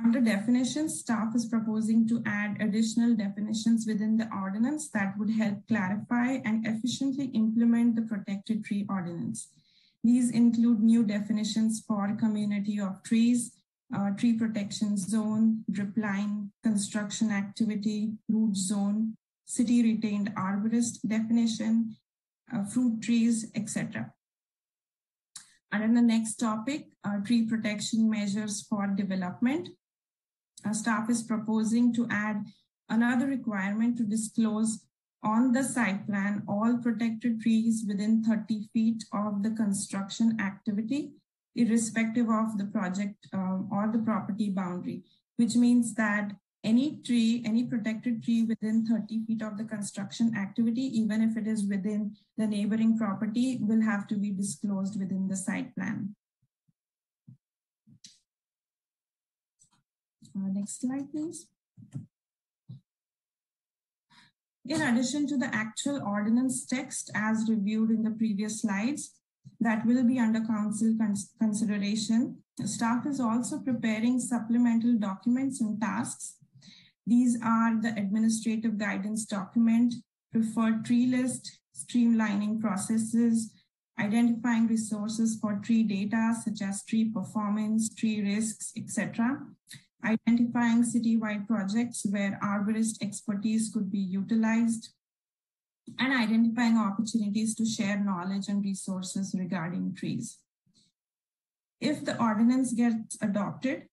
Under definitions, staff is proposing to add additional definitions within the ordinance that would help clarify and efficiently implement the protected tree ordinance. These include new definitions for community of trees, tree protection zone, drip line, construction activity, root zone, city retained arborist definition, fruit trees, etc. And the next topic, tree protection measures for development. Staff is proposing to add another requirement to disclose on the site plan all protected trees within 30 feet of the construction activity, irrespective of the project or the property boundary, which means that any tree, any protected tree within 30 feet of the construction activity, even if it is within the neighboring property, will have to be disclosed within the site plan. Next slide, please. In addition to the actual ordinance text as reviewed in the previous slides, that will be under council consideration, the staff is also preparing supplemental documents and tasks. These are the administrative guidance document, preferred tree list, streamlining processes, identifying resources for tree data such as tree performance, tree risks, etc. Identifying citywide projects where arborist expertise could be utilized, and identifying opportunities to share knowledge and resources regarding trees. If the ordinance gets adopted,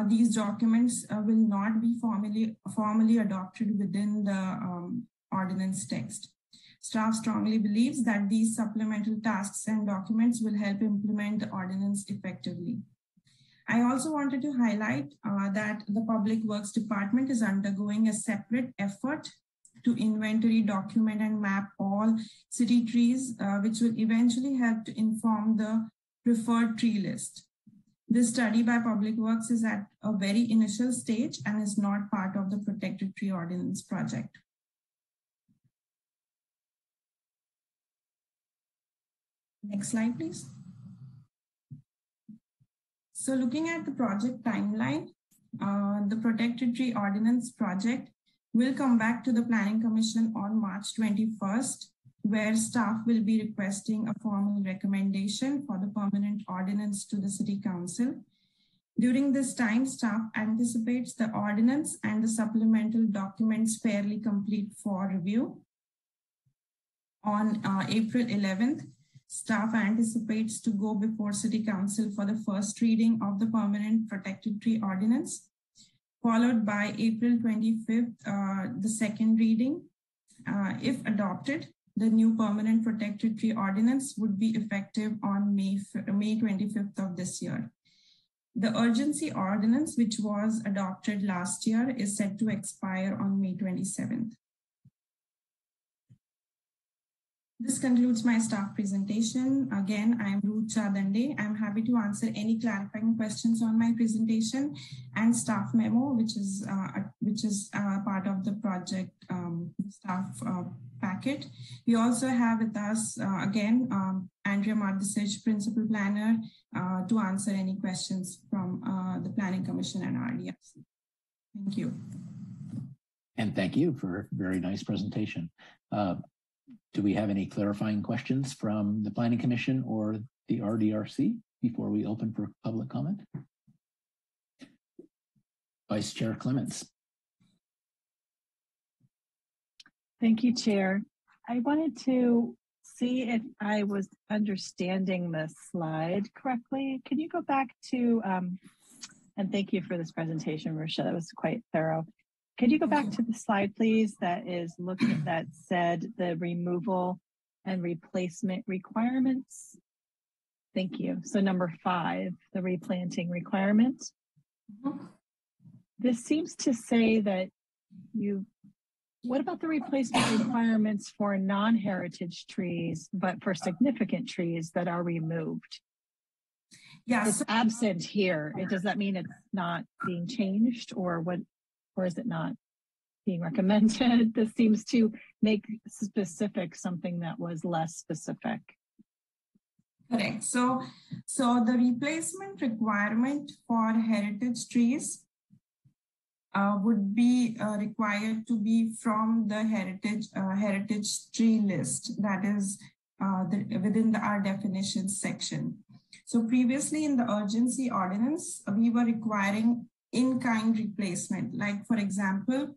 these documents will not be formally adopted within the ordinance text. Staff strongly believes that these supplemental tasks and documents will help implement the ordinance effectively. I also wanted to highlight that the Public Works Department is undergoing a separate effort to inventory, document, and map all city trees, which will eventually help to inform the preferred tree list. This study by Public Works is at a very initial stage and is not part of the Protected Tree Ordinance project. Next slide, please. So looking at the project timeline, the Protected Tree Ordinance project will come back to the Planning Commission on March 21st, where staff will be requesting a formal recommendation for the permanent ordinance to the City Council. During this time, staff anticipates the ordinance and the supplemental documents fairly complete for review. On April 11th, staff anticipates to go before City Council for the first reading of the permanent protected tree ordinance, followed by April 25th, the second reading. If adopted, the new permanent protected tree ordinance would be effective on May 25th of this year. The urgency ordinance, which was adopted last year, is set to expire on May 27th. This concludes my staff presentation. Again, I'm Ruth Chadande. I'm happy to answer any clarifying questions on my presentation and staff memo, which is part of the project staff packet. We also have with us again Andrea Mardisich, Principal Planner, to answer any questions from the Planning Commission and RDRC. Thank you. And thank you for a very nice presentation. Do we have any clarifying questions from the Planning Commission or the RDRC before we open for public comment? Vice Chair Clements. Thank you, Chair. I wanted to see if I was understanding the slide correctly. Can you go back to, and thank you for this presentation, Risha, that was quite thorough. Could you go back to the slide, please, that is looking, that said the removal and replacement requirements? Thank you. So number 5, the replanting requirement. This seems to say that what about the replacement requirements for non-heritage trees, but for significant trees that are removed? Yes. It's absent here. Does that mean it's not being changed, or what? Or is it not being recommended? This seems to make specific something that was less specific. Correct. So the replacement requirement for heritage trees would be required to be from the heritage tree list, that is within our definitions section. So previously in the urgency ordinance, we were requiring in-kind replacement. Like, for example,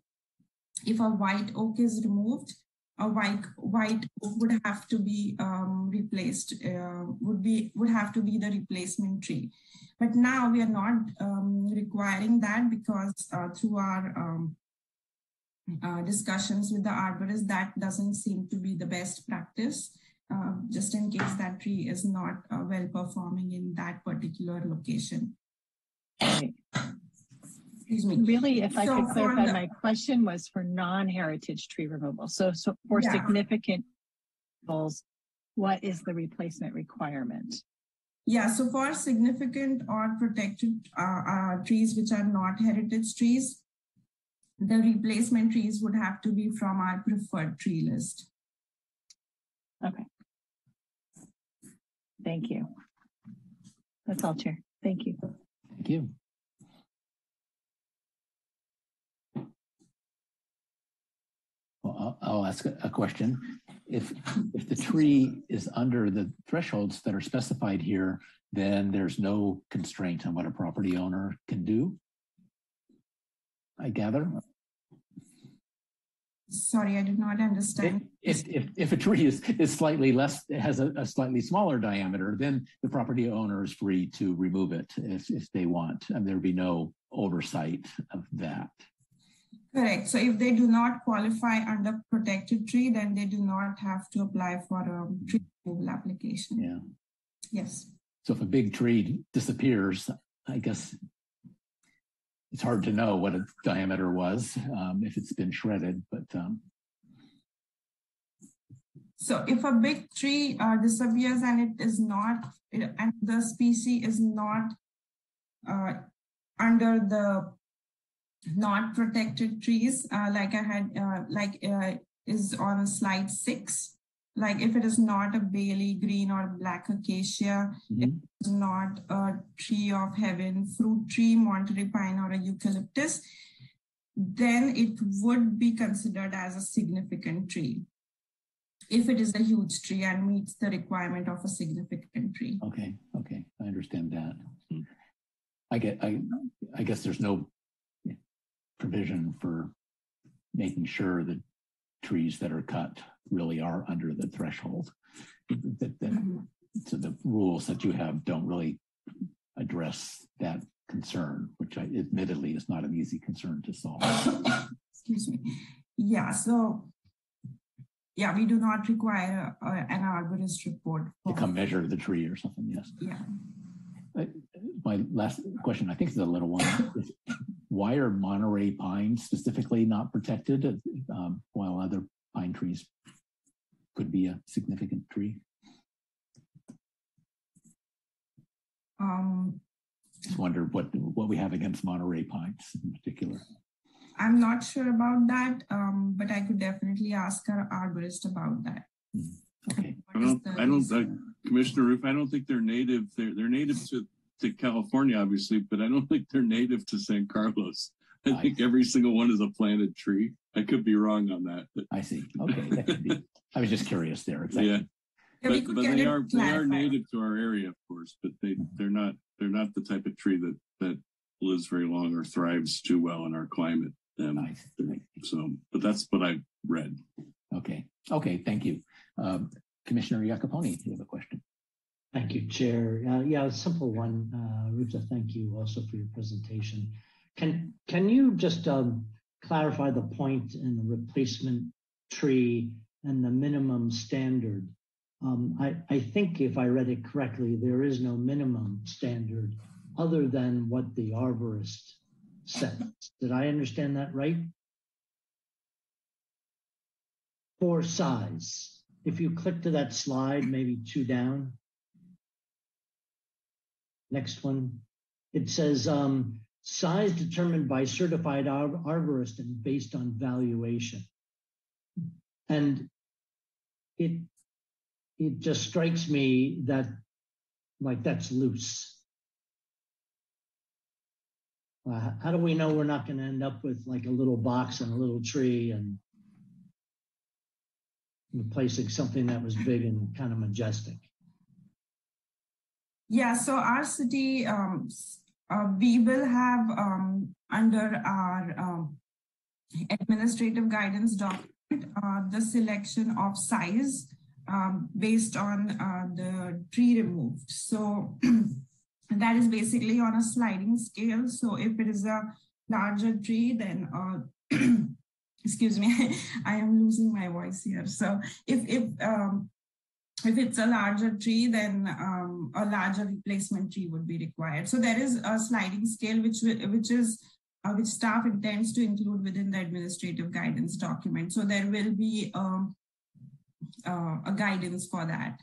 if a white oak is removed, a white oak would have to be replaced, would have to be the replacement tree. But now we are not requiring that, because through our discussions with the arborist, that doesn't seem to be the best practice, just in case that tree is not well performing in that particular location. Right. Excuse me. Really, if I could clarify, my question was for non-heritage tree removal. So for significant removals, what is the replacement requirement? Yeah, so for significant or protected trees which are not heritage trees, the replacement trees would have to be from our preferred tree list. Okay. Thank you. That's all, Chair. Thank you. Thank you. Well, I'll ask a question. If the tree is under the thresholds that are specified here, then there's no constraint on what a property owner can do, I gather. Sorry, I did not understand. If a tree is slightly less, has a slightly smaller diameter, then the property owner is free to remove it if they want, and there'd be no oversight of that. Correct. So if they do not qualify under protected tree, then they do not have to apply for a tree removal application. Yeah. Yes. So if a big tree disappears, I guess it's hard to know what its diameter was if it's been shredded, but. So if a big tree disappears and it is not, and the species is not under the not protected trees, like I had, is on slide 6. Like if it is not a Bailey green or black acacia, it is not a tree of heaven, fruit tree, Monterey pine, or a eucalyptus, then it would be considered as a significant tree. If it is a huge tree and meets the requirement of a significant tree. Okay, I understand that. I guess there's no provision for making sure that trees that are cut really are under the threshold. So the rules that you have don't really address that concern, which admittedly is not an easy concern to solve. Excuse me. Yeah, so yeah, we do not require an arborist report to come measure the tree or something. Yes. Yeah. My last question, I think, is a little one. Why are Monterey pines specifically not protected while other pine trees could be a significant tree? Just wonder what we have against Monterey pines in particular. I'm not sure about that, but I could definitely ask our arborist about that. Okay. I don't, Commissioner Roof, I don't think they're native. They're native to California, obviously, but I don't think they're native to San Carlos. I think every single one is a planted tree. I could be wrong on that. But. I see. Okay, that could be. I was just curious there. Exactly. Yeah. But they are native to our area, of course, but they're not the type of tree that lives very long or thrives too well in our climate. So, but that's what I read. Okay. Thank you, Commissioner Iacopone. You have a question. Thank you, Chair. Yeah, a simple one. Ruta, thank you also for your presentation. Can you just clarify the point in the replacement tree and the minimum standard? I think if I read it correctly, there is no minimum standard other than what the arborist sets. Did I understand that right? For size. If you click to that slide, maybe 2 down. Next one. It says size determined by certified arborist and based on valuation. And it just strikes me that like that's loose. How do we know we're not going to end up with like a little box and a little tree and replacing something that was big and kind of majestic? Yeah, so our city, we will have under our administrative guidance document the selection of size based on the tree removed. So that is basically on a sliding scale. So if it is a larger tree, then excuse me, I am losing my voice here. So if it's a larger tree, then a larger replacement tree would be required. So there is a sliding scale which staff intends to include within the administrative guidance document. So there will be a guidance for that.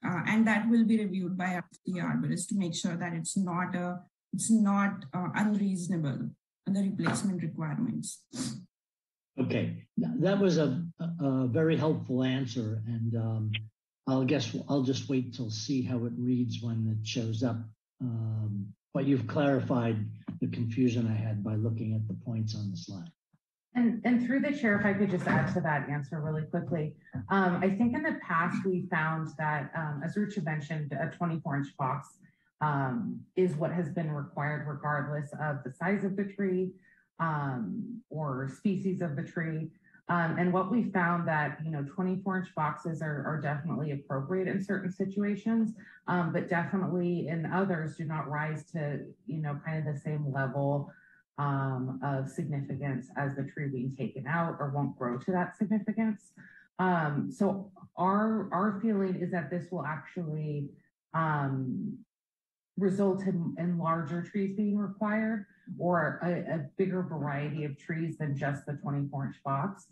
And that will be reviewed by the arborist to make sure that it's not unreasonable, the replacement requirements. Okay, that was a very helpful answer, and I'll just wait till see how it reads when it shows up. But you've clarified the confusion I had by looking at the points on the slide. And through the chair, if I could just add to that answer really quickly. I think in the past we found that, as Rucha mentioned, a 24-inch box is what has been required regardless of the size of the tree or species of the tree. And what we found that, 24-inch boxes are definitely appropriate in certain situations, but definitely in others do not rise to, kind of the same level of significance as the tree being taken out or won't grow to that significance. So our feeling is that this will actually result in larger trees being required or a bigger variety of trees than just the 24-inch box,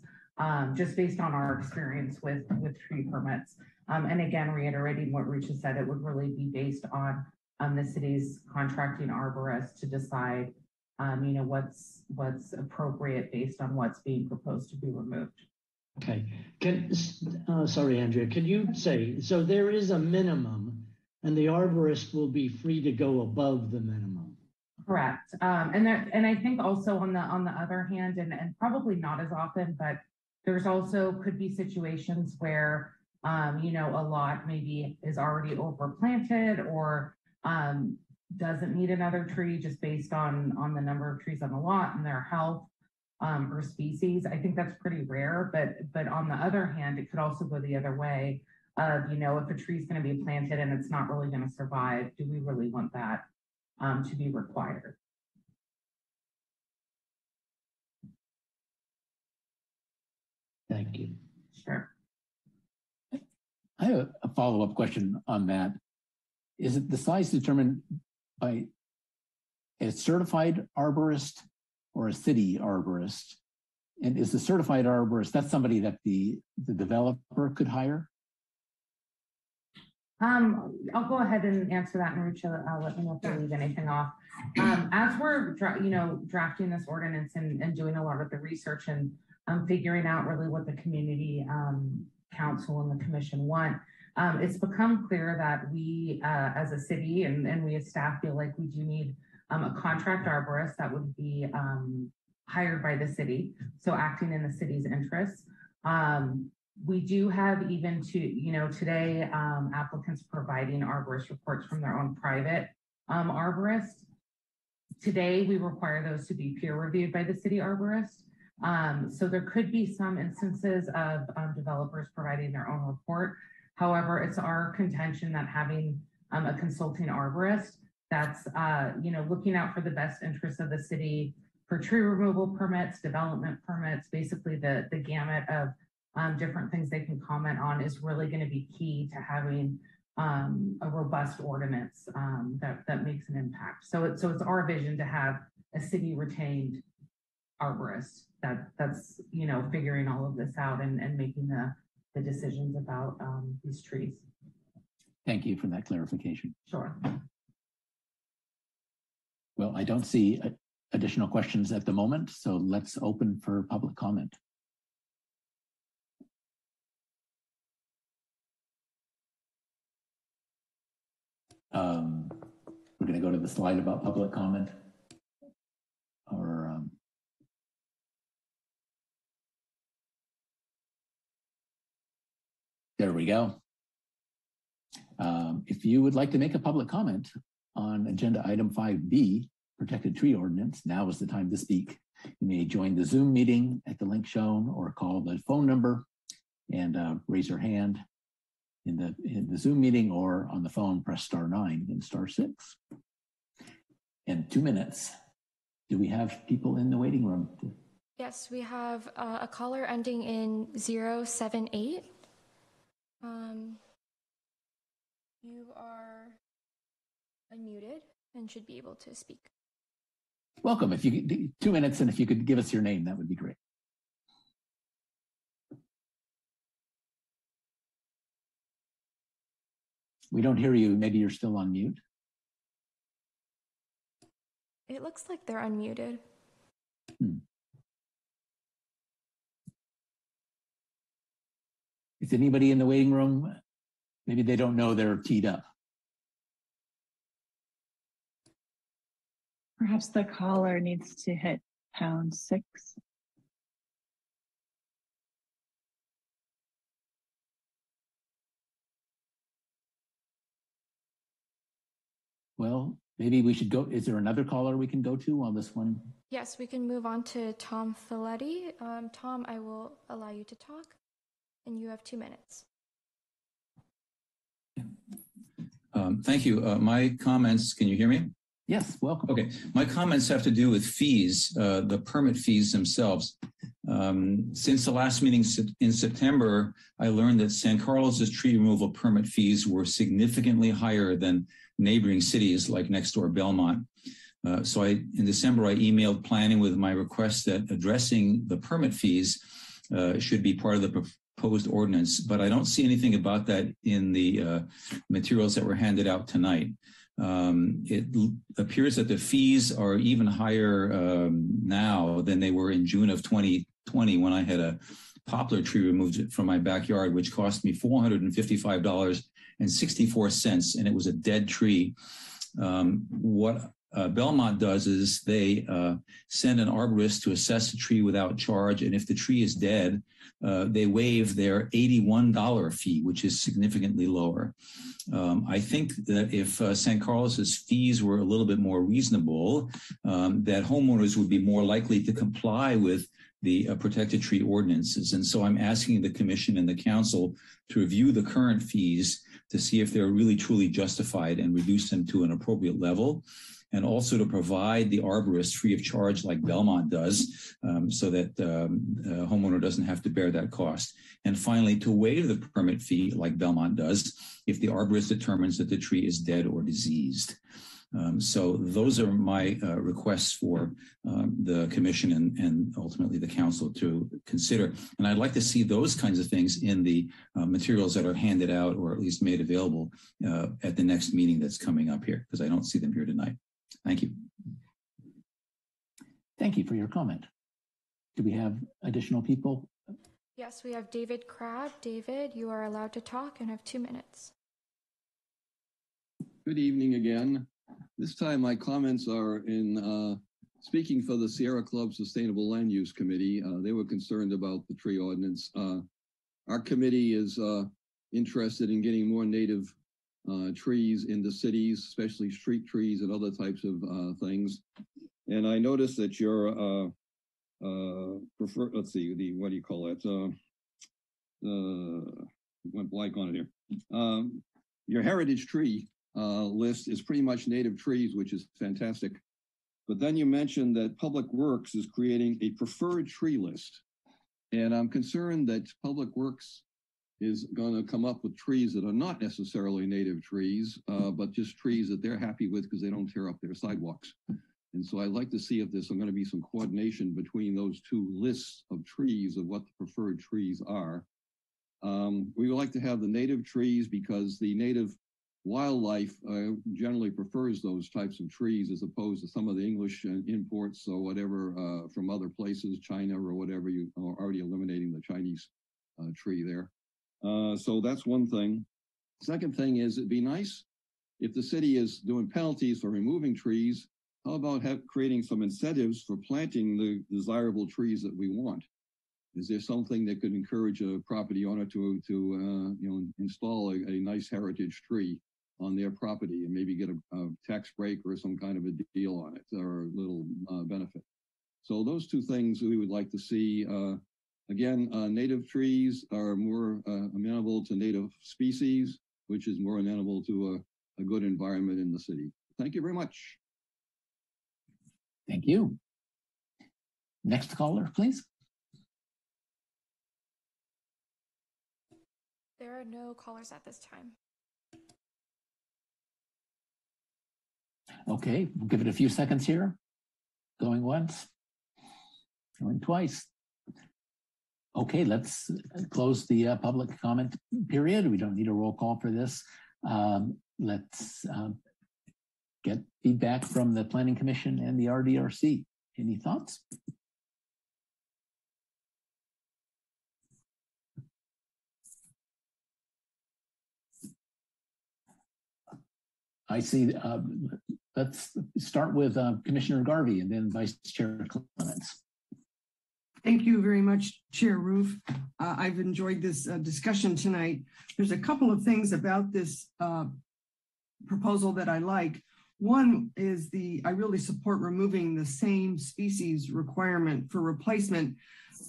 just based on our experience with tree permits. And again, reiterating what Rucha said, it would really be based on the city's contracting arborist to decide what's appropriate based on what's being proposed to be removed. Okay. Sorry, Andrea, can you say, so there is a minimum and the arborist will be free to go above the minimum? Correct. And I think also on the other hand, and probably not as often, but there's also could be situations where, a lot maybe is already overplanted or doesn't need another tree just based on the number of trees on the lot and their health or species. I think that's pretty rare, but on the other hand, it could also go the other way of, if a tree is going to be planted and it's not really going to survive, do we really want that to be required? Thank you. Sure. I have a follow-up question on that. Is it the size determined by a certified arborist or a city arborist? And is the certified arborist, that's somebody that the developer could hire? I'll go ahead and answer that, and Richa, let me know if I leave anything off. As we're drafting this ordinance and doing a lot of the research and figuring out really what the community council and the commission want, it's become clear that we as a city and we as staff feel like we do need a contract arborist that would be hired by the city, so acting in the city's interests. We do have even today applicants providing arborist reports from their own private arborist. Today, we require those to be peer reviewed by the city arborist. So there could be some instances of developers providing their own report. However, it's our contention that having a consulting arborist that's looking out for the best interests of the city for tree removal permits, development permits, basically the gamut of different things they can comment on is really going to be key to having a robust ordinance that makes an impact. So it's our vision to have a city retained arborist that's figuring all of this out and making the decisions about these trees. Thank you for that clarification. Sure. Well, I don't see additional questions at the moment, so let's open for public comment. We're going to go to the slide about public comment, or there we go. If you would like to make a public comment on agenda item 5B, protected tree ordinance, now is the time to speak. You may join the Zoom meeting at the link shown or call the phone number and raise your hand in the Zoom meeting, or on the phone, press *9 and *6. And 2 minutes. Do we have people in the waiting room? Yes, we have a caller ending in 078. You are unmuted and should be able to speak. Welcome. If you could, 2 minutes, and if you could give us your name, that would be great. We don't hear you. Maybe you're still on mute. It looks like they're unmuted. Is anybody in the waiting room? Maybe they don't know they're teed up. Perhaps the caller needs to hit #6. Well, maybe we should go. Is there another caller we can go to on this one? Yes, we can move on to Tom Filetti. Tom, I will allow you to talk, and you have 2 minutes. Thank you. My comments, can you hear me? Yes, welcome. Okay, my comments have to do with fees, the permit fees themselves. Since the last meeting in September, I learned that San Carlos's tree removal permit fees were significantly higher than neighboring cities like next door Belmont. So in December, I emailed planning with my request that addressing the permit fees should be part of the proposed ordinance, but I don't see anything about that in the materials that were handed out tonight. It appears that the fees are even higher now than they were in June of 2020 when I had a poplar tree removed from my backyard, which cost me $455.64, and it was a dead tree. What Belmont does is they send an arborist to assess the tree without charge. And if the tree is dead, they waive their $81 fee, which is significantly lower. I think that if San Carlos's fees were a little bit more reasonable, that homeowners would be more likely to comply with the protected tree ordinances. And so I'm asking the commission and the council to review the current fees to see if they're really truly justified and reduce them to an appropriate level, and also to provide the arborist free of charge like Belmont does, so that a homeowner doesn't have to bear that cost. And finally, to waive the permit fee like Belmont does if the arborist determines that the tree is dead or diseased. So those are my requests for the commission and ultimately the council to consider. And I'd like to see those kinds of things in the materials that are handed out or at least made available at the next meeting that's coming up here, because I don't see them here tonight. Thank you. Thank you for your comment. Do we have additional people? Yes, we have David Crabb. David, you are allowed to talk and have 2 minutes. Good evening again. This time my comments are in speaking for the Sierra Club Sustainable Land Use Committee. They were concerned about the tree ordinance. Our committee is interested in getting more native trees in the cities, especially street trees and other types of things. And I noticed that your let's see, what do you call it? Went blank on it here. Your heritage tree list is pretty much native trees, which is fantastic. But then you mentioned that Public Works is creating a preferred tree list. And I'm concerned that Public Works is going to come up with trees that are not necessarily native trees, but just trees that they're happy with because they don't tear up their sidewalks. And so I'd like to see if there's going to be some coordination between those two lists of trees of what the preferred trees are. We would like to have the native trees because the native wildlife generally prefers those types of trees as opposed to some of the English imports or whatever from other places, China or whatever. You are already eliminating the Chinese tree there. So that's one thing. Second thing is it'd be nice if the city is doing penalties for removing trees. How about creating some incentives for planting the desirable trees that we want? Is there something that could encourage a property owner to install a nice heritage tree on their property and maybe get a tax break or some kind of a deal on it or a little benefit? So those two things we would like to see. Again, native trees are more amenable to native species, which is more amenable to a good environment in the city. Thank you very much. Thank you. Next caller, please. There are no callers at this time. Okay, we'll give it a few seconds here. Going once, going twice. Okay, let's close the public comment period. We don't need a roll call for this. Let's get feedback from the Planning Commission and the RDRC. Any thoughts? I see. Let's start with Commissioner Garvey and then Vice Chair Clements. Thank you very much, Chair Roof. I've enjoyed this discussion tonight. There's a couple of things about this proposal that I like. One is I really support removing the same species requirement for replacement.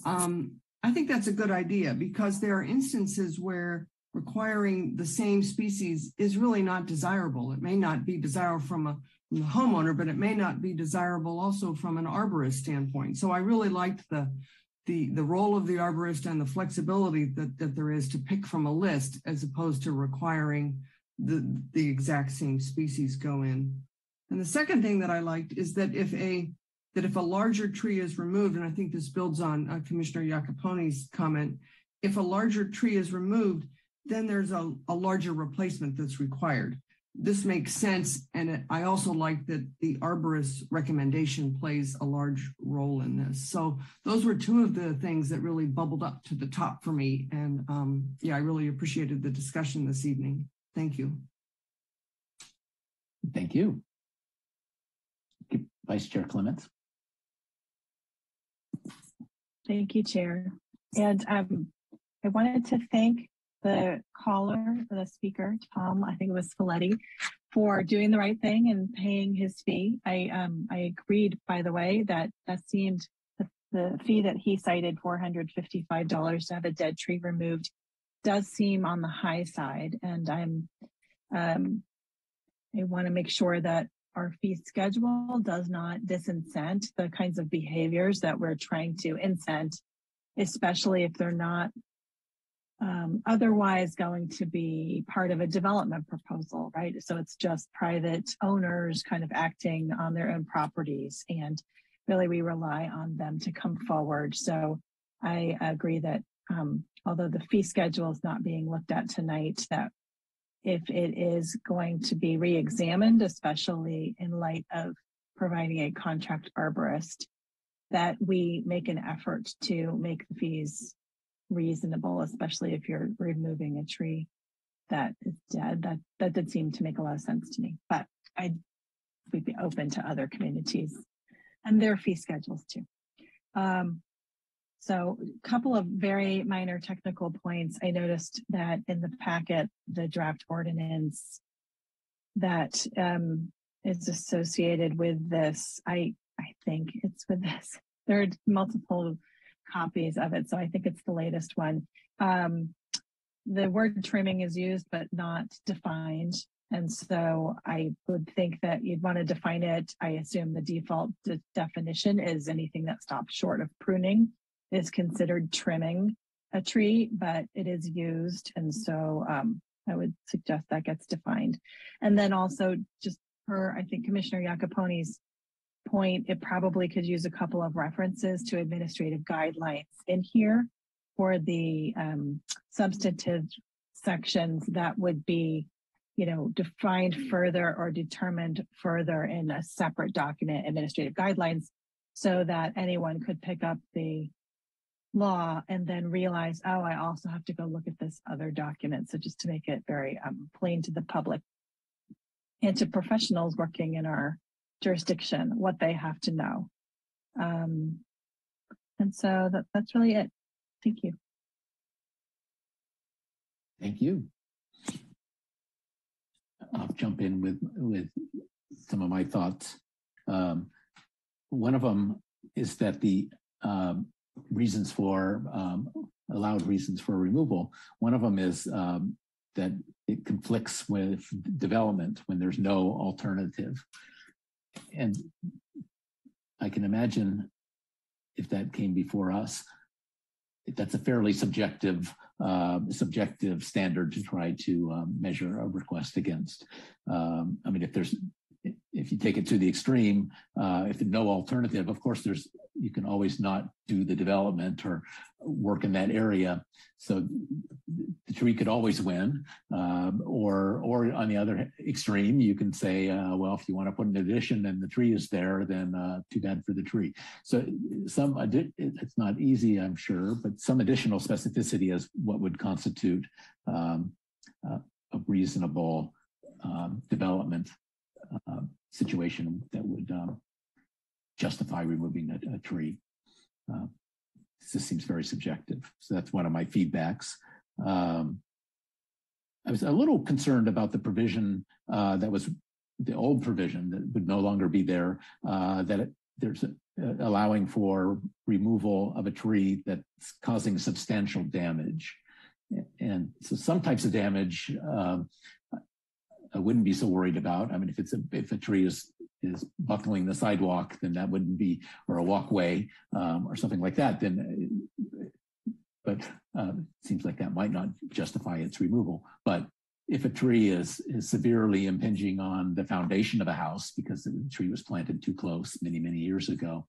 I think that's a good idea because there are instances where requiring the same species is really not desirable. It may not be desirable from the homeowner, but it may not be desirable also from an arborist standpoint. So I really liked the role of the arborist and the flexibility that there is to pick from a list as opposed to requiring the exact same species go in. And the second thing that I liked is that if a larger tree is removed, and I think this builds on Commissioner Iacopone's comment, if a larger tree is removed, then there's a larger replacement that's required. This makes sense, and I also like that the arborist recommendation plays a large role in this. So those were two of the things that really bubbled up to the top for me, and yeah, I really appreciated the discussion this evening. Thank you. Thank you. Vice Chair Clements. Thank you, Chair. And I wanted to thank the caller, the speaker, Tom, I think it was Folletti, for doing the right thing and paying his fee. I agreed, by the way, that seemed the fee that he cited, $455 to have a dead tree removed, does seem on the high side. And I want to make sure that our fee schedule does not disincent the kinds of behaviors that we're trying to incent, especially if they're not otherwise going to be part of a development proposal, right? So it's just private owners kind of acting on their own properties, and really we rely on them to come forward. So I agree that although the fee schedule is not being looked at tonight, that if it is going to be re-examined, especially in light of providing a contract arborist, that we make an effort to make the fees reasonable, especially if you're removing a tree that is dead. That did seem to make a lot of sense to me, but we'd be open to other communities and their fee schedules too. So a couple of very minor technical points. I noticed that in the packet, the draft ordinance that is associated with this, I think it's with this. There are multiple copies of it, so I think it's the latest one. The word trimming is used, but not defined. And so I would think that you'd want to define it. I assume the default definition is anything that stops short of pruning is considered trimming a tree, but it is used. And so I would suggest that gets defined. And then also just per, I think, Commissioner Iacoponi's point, it probably could use a couple of references to administrative guidelines in here for the substantive sections that would be, defined further or determined further in a separate document, administrative guidelines, so that anyone could pick up the law and then realize, oh, I also have to go look at this other document. So just to make it very plain to the public and to professionals working in our jurisdiction, what they have to know. And so that's really it. Thank you. Thank you. I'll jump in with some of my thoughts. One of them is that the reasons for allowed reasons for removal. One of them is that it conflicts with development when there's no alternative. And I can imagine if that came before us, that's a fairly subjective standard to try to measure a request against. I mean, if you take it to the extreme, if there's no alternative, of course, you can always not do the development or work in that area. So the tree could always win. Or on the other extreme, you can say, well, if you want to put an addition and the tree is there, then too bad for the tree. So it's not easy, I'm sure, but some additional specificity is what would constitute a reasonable development situation that would justify removing a tree. This seems very subjective. So that's one of my feedbacks. I was a little concerned about the provision that was the old provision that would no longer be there, there's allowing for removal of a tree that's causing substantial damage. And so some types of damage I wouldn't be so worried about. I mean, if a tree is buckling the sidewalk, then that wouldn't be, or a walkway or something like that, then, but it seems like that might not justify its removal. But if a tree is severely impinging on the foundation of a house because the tree was planted too close many, many years ago,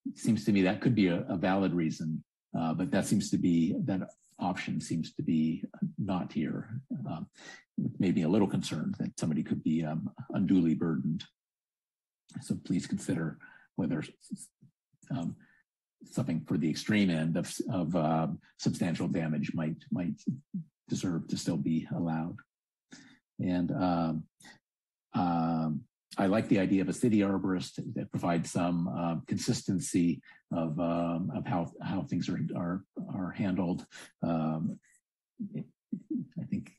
it seems to me that could be a valid reason, but that option seems to be not here. Made me a little concerned that somebody could be unduly burdened. So please consider whether something for the extreme end of substantial damage might deserve to still be allowed. And I like the idea of a city arborist that provides some consistency of how things are handled. I think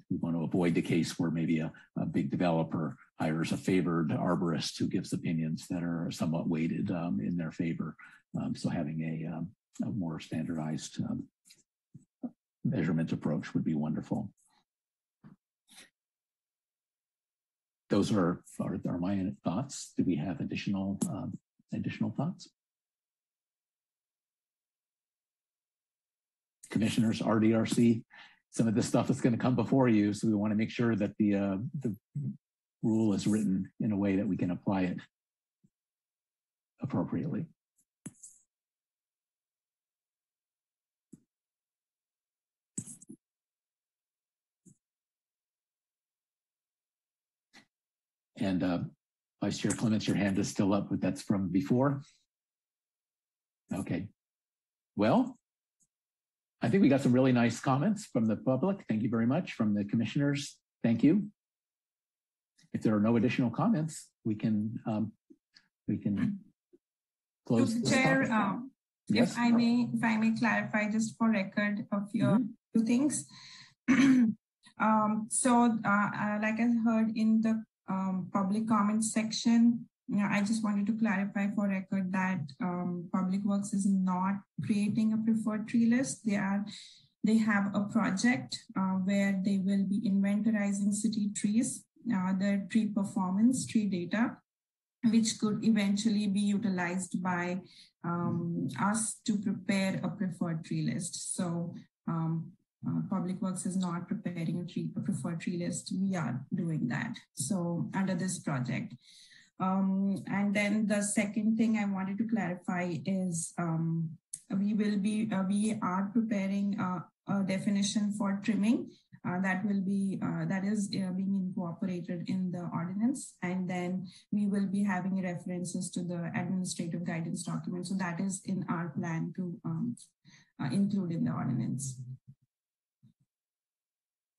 we want to avoid the case where maybe a big developer hires a favored arborist who gives opinions that are somewhat weighted in their favor. So having a more standardized measurement approach would be wonderful. Those are my thoughts. Do we have additional thoughts? Commissioners, RDRC, some of this stuff is going to come before you, so we want to make sure that the rule is written in a way that we can apply it appropriately. And Vice Chair Clements, your hand is still up, but that's from before. Okay. Well, I think we got some really nice comments from the public. Thank you very much. From the commissioners, thank you. If there are no additional comments, we can close. Chair, yes? if I may clarify just for record a few things. Like I heard in the public comment section, I just wanted to clarify for record that Public Works is not creating a preferred tree list. They have a project where they will be inventorizing city trees, the tree performance, tree data, which could eventually be utilized by us to prepare a preferred tree list. So Public Works is not preparing a preferred tree list. We are doing that. So under this project. And then the second thing I wanted to clarify is we are preparing a definition for trimming that is being incorporated in the ordinance, and then we will be having references to the administrative guidance document. So that is in our plan to include in the ordinance.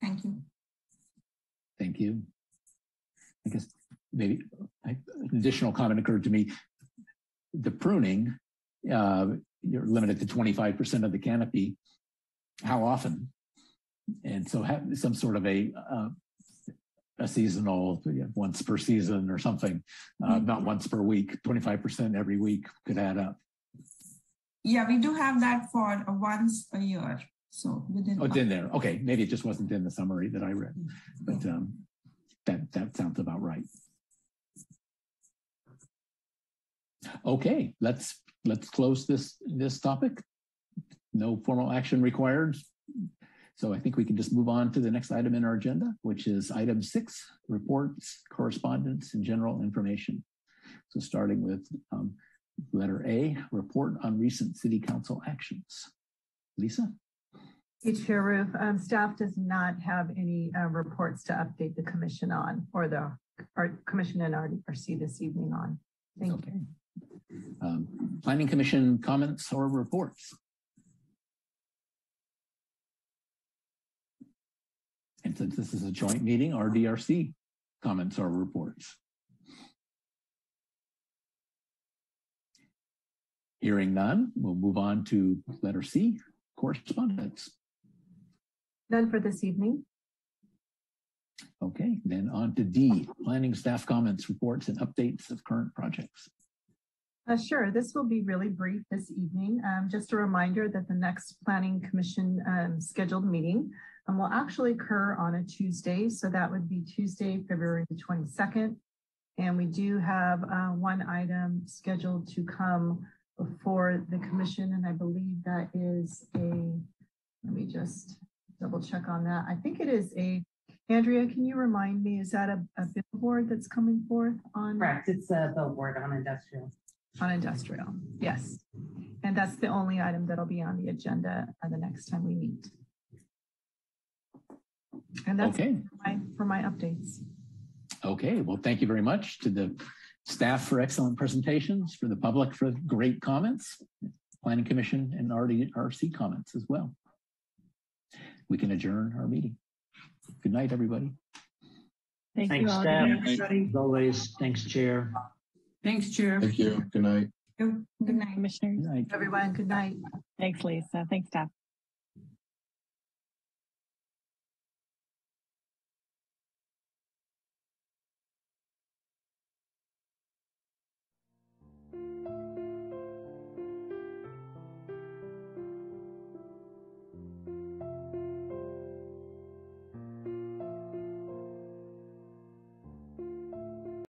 Thank you. Thank you. I guess maybe an additional comment occurred to me. The pruning, you're limited to 25% of the canopy. How often? And so have some sort of a seasonal, once per season or something, not once per week, 25% every week could add up. Yeah, we do have that for once a year. So within it's in there. Okay, maybe it just wasn't in the summary that I read, but that sounds about right. Okay, let's close this topic. No formal action required. So I think we can just move on to the next item in our agenda, which is item 6, reports, correspondence, and general information. So starting with letter A, report on recent city council actions. Lisa? Hey, Chair Roof, staff does not have any reports to update the commission on, or the commission and RDRC this evening on. Thank you. Planning Commission comments or reports? And since this is a joint meeting, RDRC comments or reports? Hearing none, we'll move on to letter C, correspondence. None for this evening. Okay, then on to D, planning staff comments, reports, and updates of current projects. Sure, this will be really brief this evening. Just a reminder that the next Planning Commission scheduled meeting will actually occur on a Tuesday. So that would be Tuesday, February the 22nd. And we do have one item scheduled to come before the commission. And I believe that is let me just double check on that. I think it is Andrea, can you remind me, is that a billboard that's coming forth on? Correct, it's a billboard on industrial. On industrial, yes. And that's the only item that'll be on the agenda the next time we meet. And that's okay. for my updates. Okay, well, thank you very much to the staff for excellent presentations, for the public for great comments, Planning Commission and RDRC comments as well. We can adjourn our meeting. Good night, everybody. Thank Thanks, you all. staff. Good night, everybody. As always, thanks, Chair. Thanks, Chair. Thank you. Good night. Good night. Commissioners, Good night. Everyone, good night. thanks, Lisa. Thanks, staff.